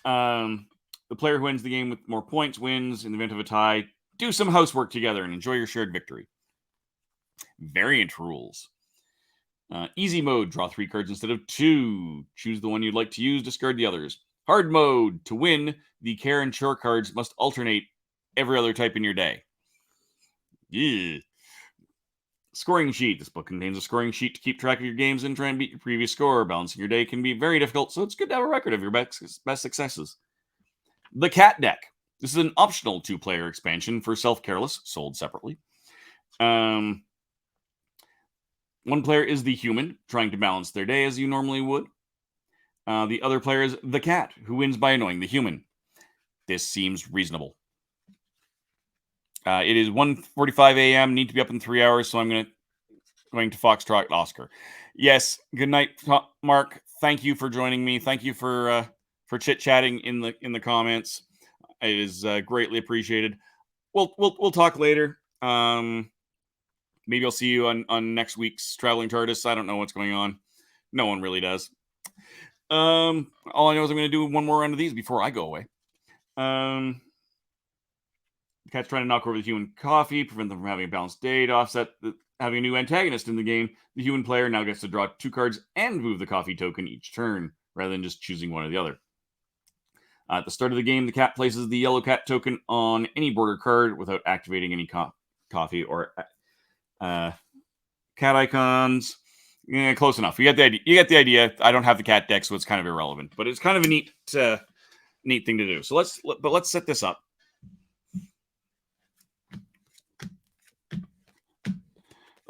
The player who wins the game with more points wins. In the event of a tie, do some housework together and enjoy your shared victory. Variant rules. Easy mode, draw 3 cards instead of 2. Choose the one you'd like to use, discard the others. Hard mode, to win, the care and chore cards must alternate every other type in your day. Yeah. Scoring sheet. This book contains a scoring sheet to keep track of your games and try and beat your previous score. Balancing your day can be very difficult, so it's good to have a record of your best successes. The Cat Deck. This is an optional 2-player expansion for Careless, sold separately. One player is the human, trying to balance their day as you normally would. The other player is the cat, who wins by annoying the human. This seems reasonable. It is 1:45 a.m. Need to be up in 3 hours, so I'm going to Foxtrot Oscar. Yes. Good night, Mark. Thank you for joining me. Thank you for chit-chatting in the comments. It is greatly appreciated. We'll talk later. Maybe I'll see you on next week's Traveling TARDIS. I don't know what's going on. No one really does. All I know is I'm going to do one more round of these before I go away. The cat's trying to knock over the human coffee, prevent them from having a balanced day. To offset having a new antagonist in the game, the human player now gets to draw 2 cards and move the coffee token each turn, rather than just choosing one or the other. At the start of the game, the cat places the yellow cat token on any border card without activating any coffee or cat icons. Yeah, close enough. You get the idea. I don't have the cat deck, so it's kind of irrelevant. But it's kind of a neat thing to do. So let's set this up.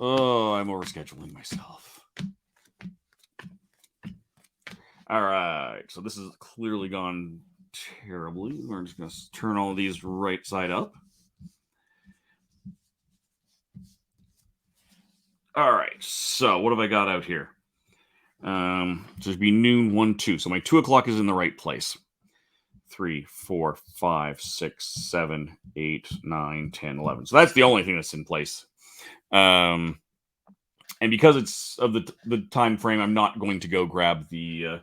Oh, I'm overscheduling myself. All right. So this has clearly gone terribly. We're just going to turn all of these right side up. All right, so what have I got out here? So it'd be noon, 1, 2. So my 2 o'clock is in the right place. 3, 4, 5, 6, 7, 8, 9, 10, 11. So that's the only thing that's in place. And because it's of the time frame, I'm not going to go grab the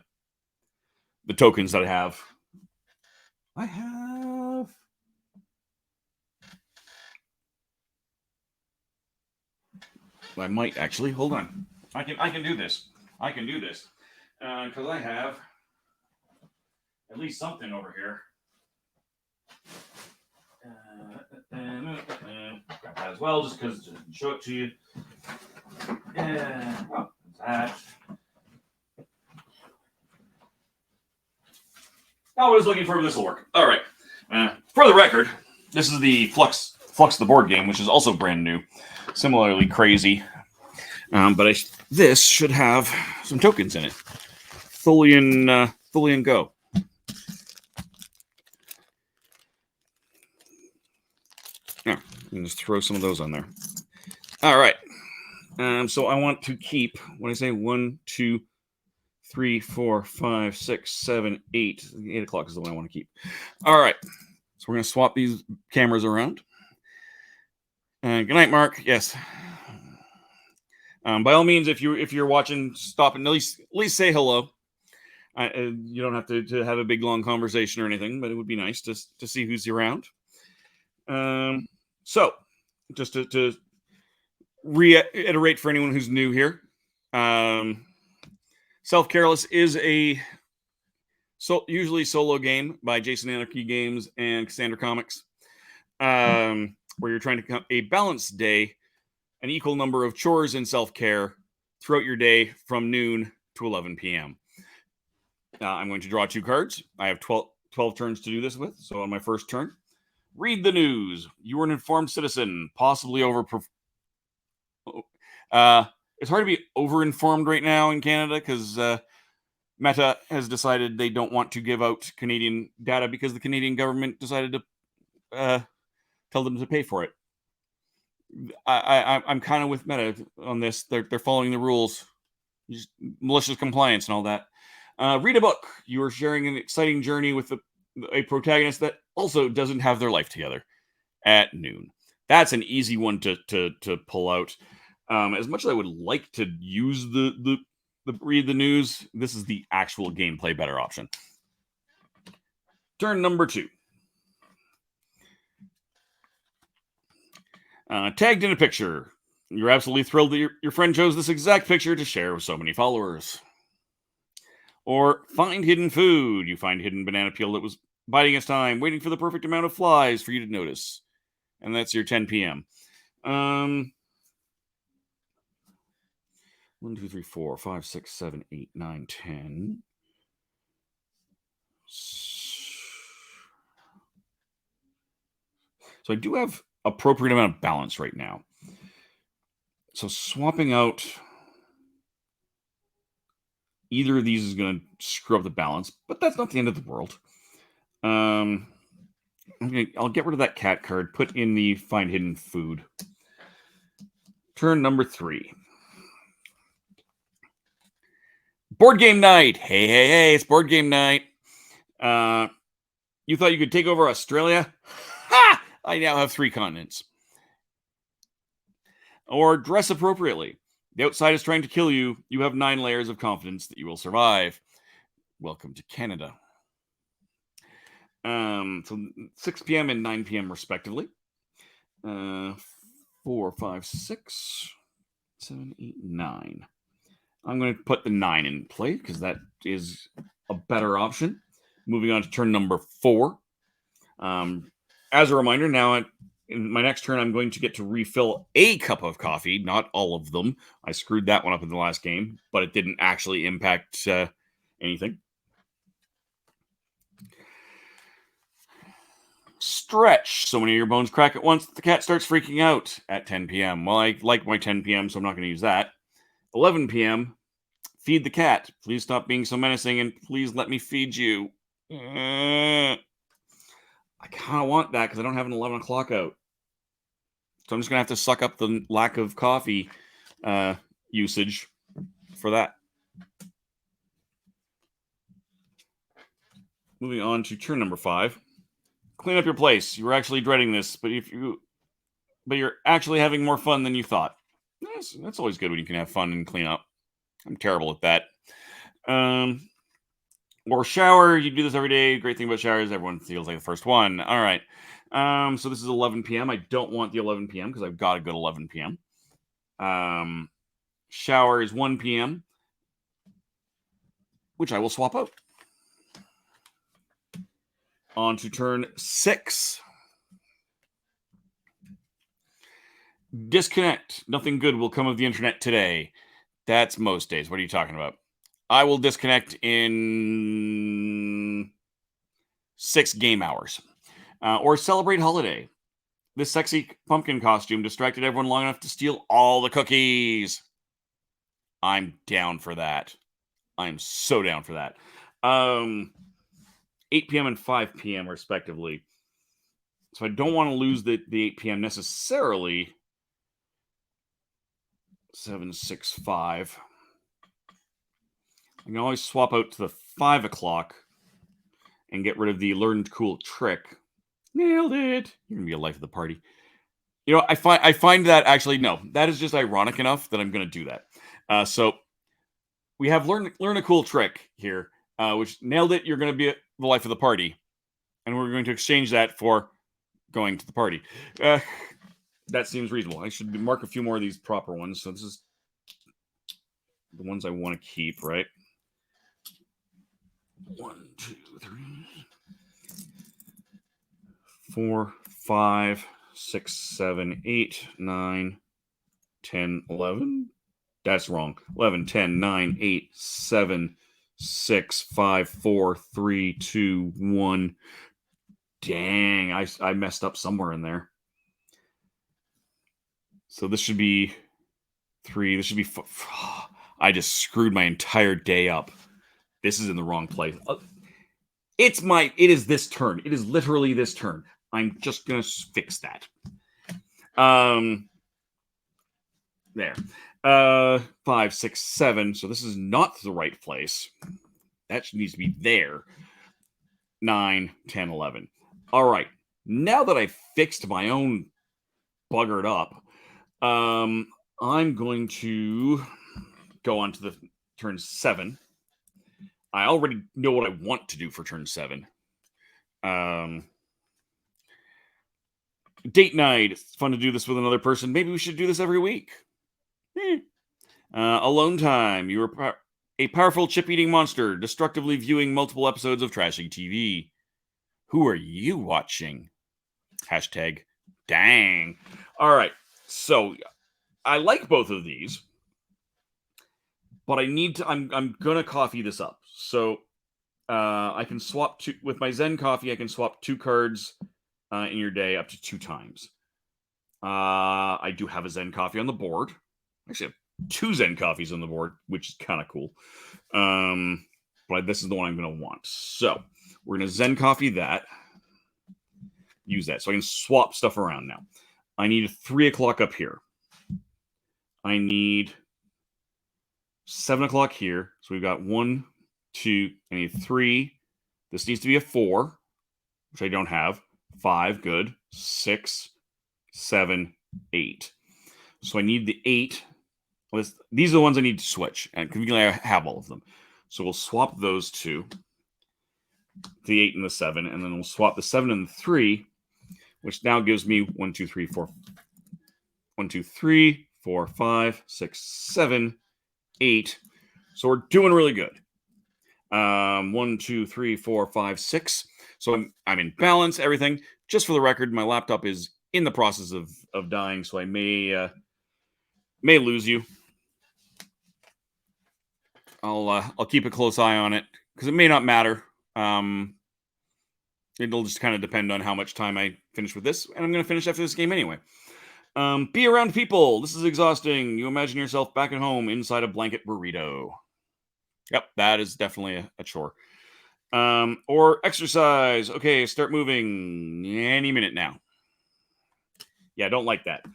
tokens that I have. I might actually. Hold on. I can do this. I can do this because I have at least something over here. Grab that as well, just because to show it to you. Oh, that. I was looking for this will work. All right. For the record, this is the Flux the board game, which is also brand new. Similarly crazy. But this should have some tokens in it. Tholian Go. Yeah, and just throw some of those on there. All right. So I want to keep, when I say 1, 2, 3, 4, 5, 6, 7, 8. 8 o'clock is the one I want to keep. All right. So we're going to swap these cameras around. Good night, Mark. Yes. By all means, if you're watching, stop and at least say hello. You don't have to have a big long conversation or anything, but it would be nice to see who's around. So just to reiterate for anyone who's new here, Careless is a usually solo game by Jason Anarchy Games and Cassandra Comics, where you're trying to a balanced day, an equal number of chores and self-care throughout your day from noon to 11 p.m. I'm going to draw 2 cards. I have 12 turns to do this with. So on my first turn, read the news. You are an informed citizen, possibly it's hard to be over-informed right now in Canada because Meta has decided they don't want to give out Canadian data because the Canadian government decided to tell them to pay for it. I'm kind of with Meta on this. They're following the rules, just malicious compliance and all that. Read a book. You are sharing an exciting journey with a protagonist that also doesn't have their life together at noon. That's an easy one to pull out. As much as I would like to use the read the news, this is the actual gameplay better option. Turn number 2. Tagged in a picture. You're absolutely thrilled that your friend chose this exact picture to share with so many followers. Or find hidden food. You find hidden banana peel that was biding its time, waiting for the perfect amount of flies for you to notice. And that's your 10 p.m. 1, 2, 3, 4, 5, 6, 7, 8, 9, 10. So I do have appropriate amount of balance right now. So swapping out either of these is going to screw up the balance, but that's not the end of the world. I'll get rid of that cat card, put in the find hidden food. Turn number 3. Board game night. Hey, it's board game night. You thought you could take over Australia? Ha! I now have 3 continents. Or dress appropriately. The outside is trying to kill you. You have 9 layers of confidence that you will survive. Welcome to Canada. So 6 p.m. and 9 p.m. respectively. 4, 5, 6, 7, 8, 9. I'm going to put the 9 in play because that is a better option. Moving on to turn number 4. As a reminder, now in my next turn, I'm going to get to refill a cup of coffee, not all of them. I screwed that one up in the last game, but it didn't actually impact anything. Stretch. So many of your bones crack at once that the cat starts freaking out at 10 p.m. Well, I like my 10 p.m., so I'm not going to use that. 11 p.m. Feed the cat. Please stop being so menacing and please let me feed you. I kind of want that because I don't have an 11 o'clock out. So I'm just going to have to suck up the lack of coffee usage for that. Moving on to turn number 5. Clean up your place. You were actually dreading this, but you're actually having more fun than you thought. That's always good when you can have fun and clean up. I'm terrible at that. Or shower. You do this every day. Great thing about showers, everyone feels like the first one. All right. So this is 11 p.m. I don't want the 11 p.m. because I've got a good 11 p.m. Shower is 1 p.m., which I will swap out. On to turn 6. Disconnect. Nothing good will come of the internet today. That's most days. What are you talking about? I will disconnect in 6 game hours. Or celebrate holiday. This sexy pumpkin costume distracted everyone long enough to steal all the cookies. I'm down for that. I'm so down for that. 8 p.m. and 5 p.m. respectively. So I don't want to lose the 8 p.m. necessarily. 7, 6, 5. I can always swap out to the 5 o'clock and get rid of the learned cool trick. Nailed it. You're going to be a life of the party. You know, I find that actually, no, that is just ironic enough that I'm going to do that. So we have learn a cool trick here, which nailed it. You're going to be the life of the party. And we're going to exchange that for going to the party. That seems reasonable. I should mark a few more of these proper ones. So this is the ones I want to keep, right? 1, 2, 3, 4, 5, 6, 7, 8, 9, 10, 11. That's wrong. 11, 10, 9, 8, 7, 6, 5, 4, 3, 2, 1. Dang, I messed up somewhere in there. So this should be 3. This should be... I just screwed my entire day up. This is in the wrong place. It is this turn. It is literally this turn. I'm just going to fix that. There. 5, 6, 7. So this is not the right place. That needs to be there. 9, 10, 11. All right. Now that I've fixed my own buggered up, I'm going to go on to the turn 7. I already know what I want to do for turn 7. Date night. It's fun to do this with another person. Maybe we should do this every week. Alone time. You are a powerful chip-eating monster, destructively viewing multiple episodes of trashy TV. Who are you watching? Hashtag dang. All right. So I like both of these, but I need to. I'm gonna coffee this up. So I can swap with my Zen coffee. I can swap 2 cards in your day up to 2 times. I do have a Zen coffee on the board. Actually, I have 2 Zen coffees on the board, which is kind of cool. But this is the one I'm going to want. So we're going to Zen coffee that. Use that. So I can swap stuff around now. I need 3 o'clock up here. I need 7 o'clock here. So we've got 1, 2, I need 3. This needs to be a 4, which I don't have. 5, good. 6, 7, 8. So I need the 8. These are the ones I need to switch, and conveniently I have all of them. So we'll swap those 2, the 8 and the 7, and then we'll swap the 7 and the 3, which now gives me 1, 2, 3, 4. 1, 2, 3, 4, 5, 6, 7, 8. So we're doing really good. 1, 2, 3, 4, 5, 6. So I'm in balance, everything. Just for the record, my laptop is in the process of dying, so I may lose you. I'll keep a close eye on it because it may not matter. It'll just kind of depend on how much time I finish with this, and I'm going to finish after this game anyway. Be around people. This is exhausting. You imagine yourself back at home inside a blanket burrito. Yep, that is definitely a chore. Or exercise. Okay, start moving any minute now. Yeah, I don't like that.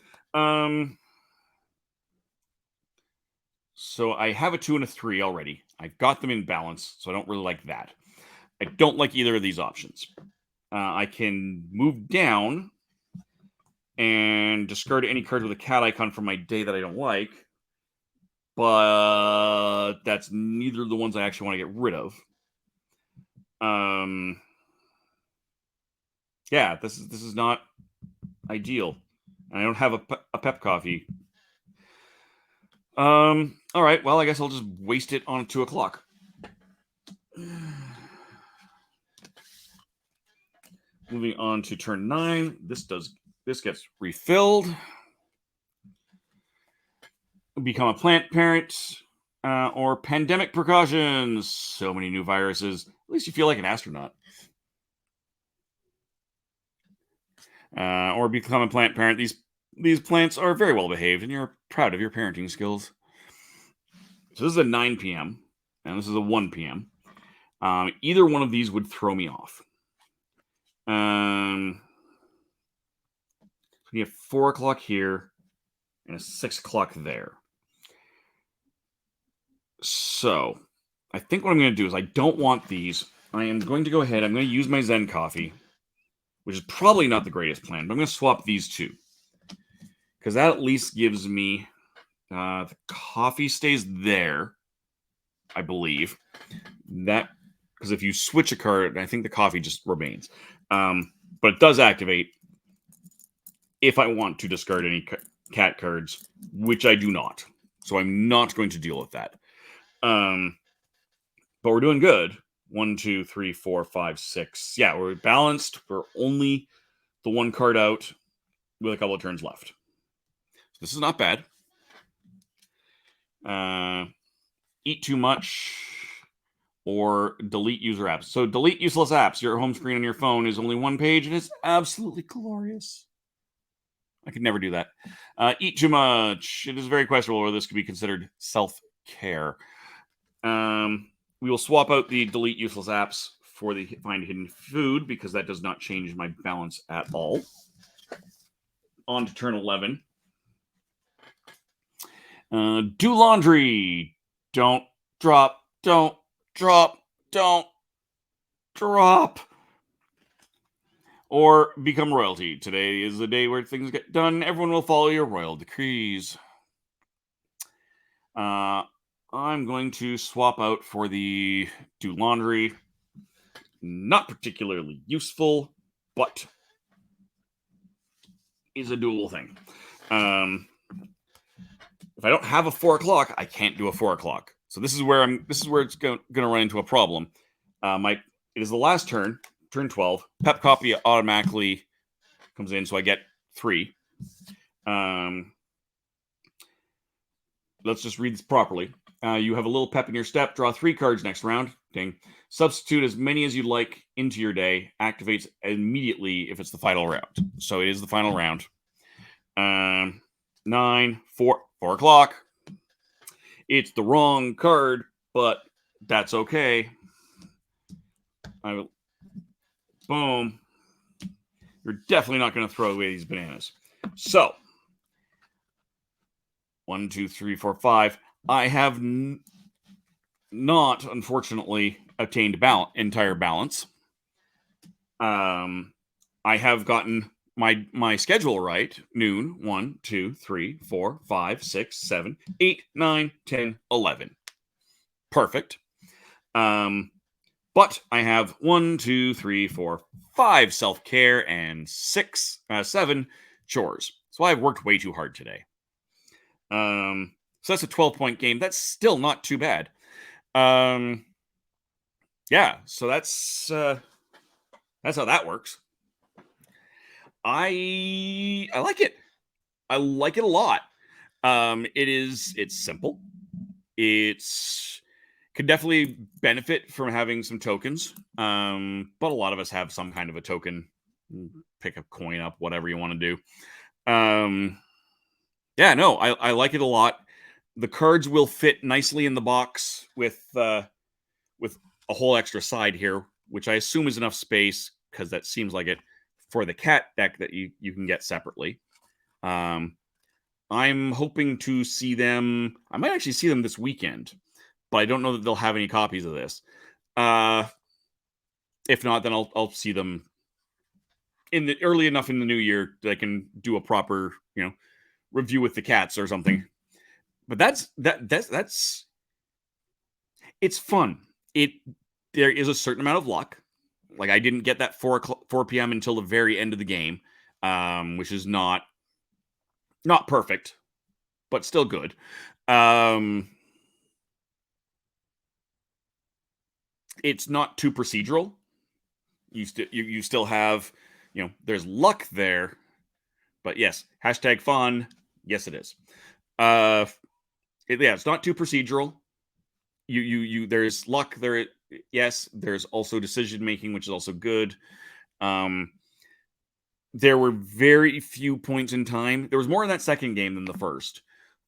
So I have a 2 and a 3 already. I've got them in balance, so I don't really like that. I don't like either of these options. I can move down and discard any card with a cat icon from my day that I don't like, but that's neither of the ones I actually want to get rid of. Yeah, this is not ideal. I don't have a pep coffee. All right, well, I guess I'll just waste it on 2 o'clock. Moving on to turn 9. This gets refilled. Become a plant parent. Or pandemic precautions. So many new viruses. At least you feel like an astronaut. Or become a plant parent. These plants are very well behaved, and you're proud of your parenting skills. So this is a 9 p.m. and this is a 1 p.m. Either one of these would throw me off. So you have 4 o'clock here and a 6 o'clock there. So I think what I'm going to do is I don't want these. I am going to go ahead. I'm going to use my Zen coffee, which is probably not the greatest plan, but I'm going to swap these 2 because that at least gives me the coffee stays there, I believe. That because if you switch a card, I think the coffee just remains. But it does activate if I want to discard any cat cards, which I do not. So I'm not going to deal with that. But we're doing good. 1, 2, 3, 4, 5, 6. Yeah, we're balanced. We're only the 1 card out with a couple of turns left. So this is not bad. Eat too much or delete user apps. So delete useless apps. Your home screen on your phone is only 1 page, and it's absolutely glorious. I could never do that. Eat too much. It is very questionable whether this could be considered self-care. We will swap out the delete useless apps for the find hidden food because that does not change my balance at all. On to turn 11. Do laundry. Don't drop. Don't drop. Don't drop. Or become royalty. Today is the day where things get done. Everyone will follow your royal decrees. I'm going to swap out for the do laundry. Not particularly useful, but is a doable thing. If I don't have a 4 o'clock, I can't do a 4 o'clock. So this is where it's going to run into a problem. It is the last turn, turn 12. Pep copy automatically comes in, so I get 3. Let's just read this properly. You have a little pep in your step. Draw 3 cards next round. Ding. Substitute as many as you'd like into your day. Activates immediately if it's the final round. So it is the final round. 4 o'clock. It's the wrong card, but that's okay. Boom. You're definitely not going to throw away these bananas. So 1, 2, 3, 4, 5. I have not, unfortunately, obtained entire balance. I have gotten my schedule right. Noon, 1, 2, 3, 4, 5, 6, 7, 8, 9, 10, 11. Perfect. But I have 1, 2, 3, 4, 5 self-care and 7 chores. So I've worked way too hard today. So that's a 12-point game. That's still not too bad. Yeah, so that's how that works. I like it. I like it a lot. It's simple. Could definitely benefit from having some tokens. But a lot of us have some kind of a token. Pick a coin up, whatever you want to do. Yeah, no, I like it a lot. The cards will fit nicely in the box with a whole extra side here, which I assume is enough space because that seems like it for the cat deck that you can get separately. I'm hoping to see them. I might actually see them this weekend, but I don't know that they'll have any copies of this. If not, then I'll see them early enough in the new year that I can do a proper, review with the cats or something. But that's it's fun. There is a certain amount of luck. Like I didn't get that 4 p.m. until the very end of the game, which is not perfect, but still good. It's not too procedural. You still have, there's luck there, but yes, #fun. Yes, it is. It's not too procedural. There's luck there. Yes, there's also decision making, which is also good. There were very few points in time. There was more in that second game than the first,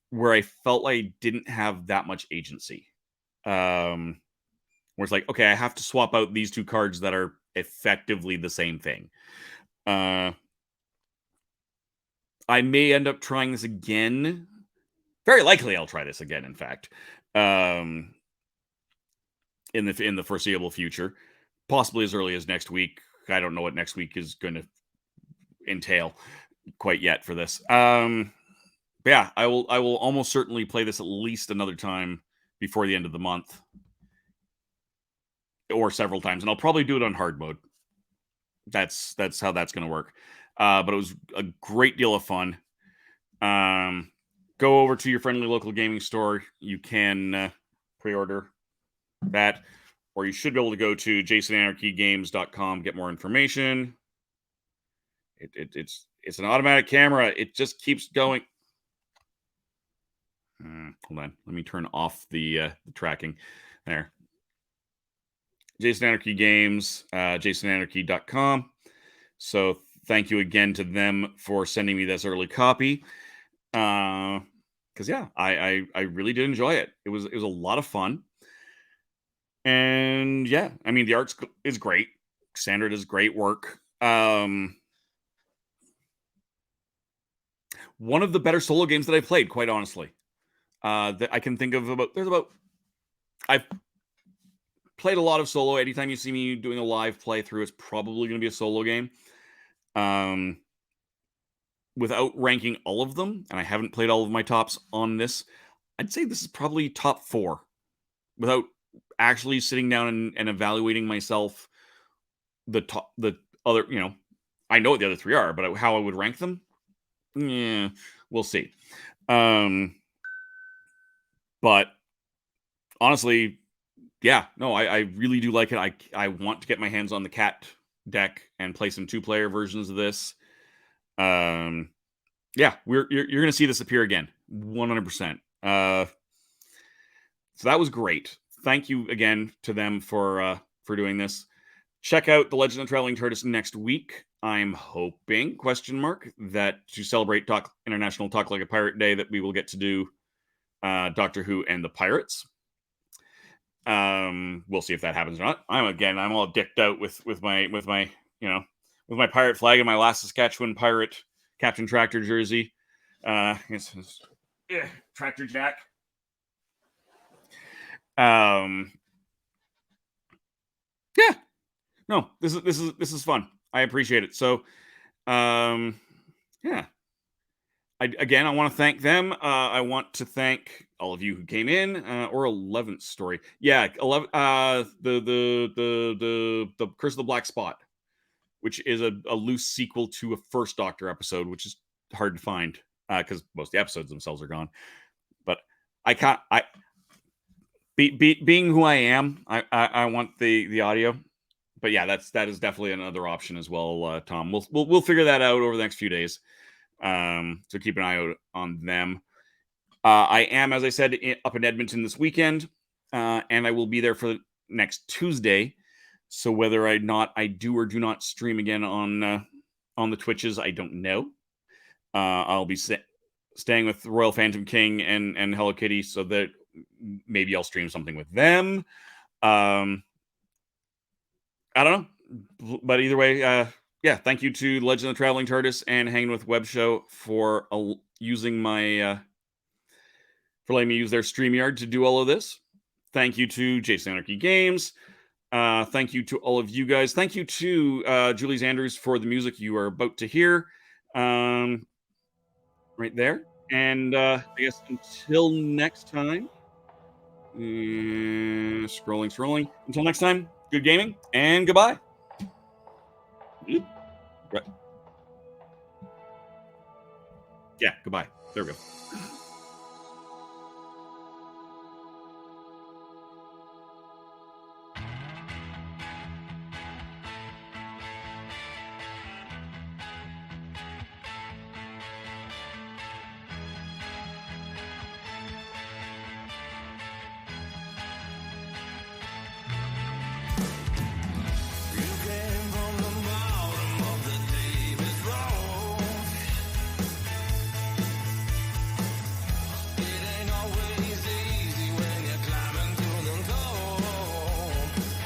where I felt like I didn't have that much agency. Where it's like, okay, I have to swap out these 2 cards that are effectively the same thing. I may end up trying this again. Very likely I'll try this again, in fact. In the foreseeable future. Possibly as early as next week. I don't know what next week is going to entail quite yet for this. But yeah, I will almost certainly play this at least another time before the end of the month. Or several times. And I'll probably do it on hard mode. That's how that's going to work. But it was a great deal of fun. Go over to your friendly local gaming store. You can pre-order that, or you should be able to go to jasonanarchygames.com, get more information. It's an automatic camera. It just keeps going. Hold on. Let me turn off the tracking. There. Jason Anarchy Games, jasonanarchy.com. So thank you again to them for sending me this early copy. Because yeah, I really did enjoy it. It was a lot of fun. And yeah, I mean, the art is great. Sandra does great work. One of the better solo games that I played, quite honestly. That I can think of I've played a lot of solo. Anytime you see me doing a live playthrough, it's probably going to be a solo game. Without ranking all of them, and I haven't played all of my tops on this, I'd say this is probably top 4. Without actually sitting down and evaluating myself, the other, I know what the other 3 are, but how I would rank them, yeah, we'll see. But honestly, yeah, no, I really do like it. I want to get my hands on the cat deck and play some 2-player versions of this. Yeah, you're going to see this appear again, 100%. So that was great. Thank you again to them for doing this. Check out The Legend of Traveling Tortoise next week. I'm hoping, that to celebrate International Talk Like a Pirate Day, that we will get to do Doctor Who and the Pirates. We'll see if that happens or not. I'm all dicked out with my pirate flag and my last Saskatchewan pirate Captain Tractor jersey. It's Tractor Jack. Yeah. No, this is fun. I appreciate it. So, yeah. I want to thank them. I want to thank all of you who came in. Or 11th story. Yeah, 11. The Curse of the Black Spot, which is a loose sequel to a First Doctor episode, which is hard to find because most of the episodes themselves are gone. But I can't. Being who I am, I want the audio. But yeah, that is definitely another option as well, Tom. We'll figure that out over the next few days. So keep an eye out on them. I am, as I said, up in Edmonton this weekend, and I will be there for next Tuesday. So whether or not I do or do not stream again on the Twitches, I don't know. I'll be staying with Royal Phantom King and Hello Kitty, so that maybe I'll stream something with them. I don't know, but either way, yeah, thank you to Legend of the Traveling Tortoise and Hanging with Web Show for using my for letting me use their StreamYard to do all of this. Thank you to Jason Anarchy Games. Thank you to all of you guys. Thank you to Julie's Andrews for the music you are about to hear. Right there. And I guess until next time, scrolling. Until next time, good gaming and goodbye. Right. Yeah, goodbye. There we go.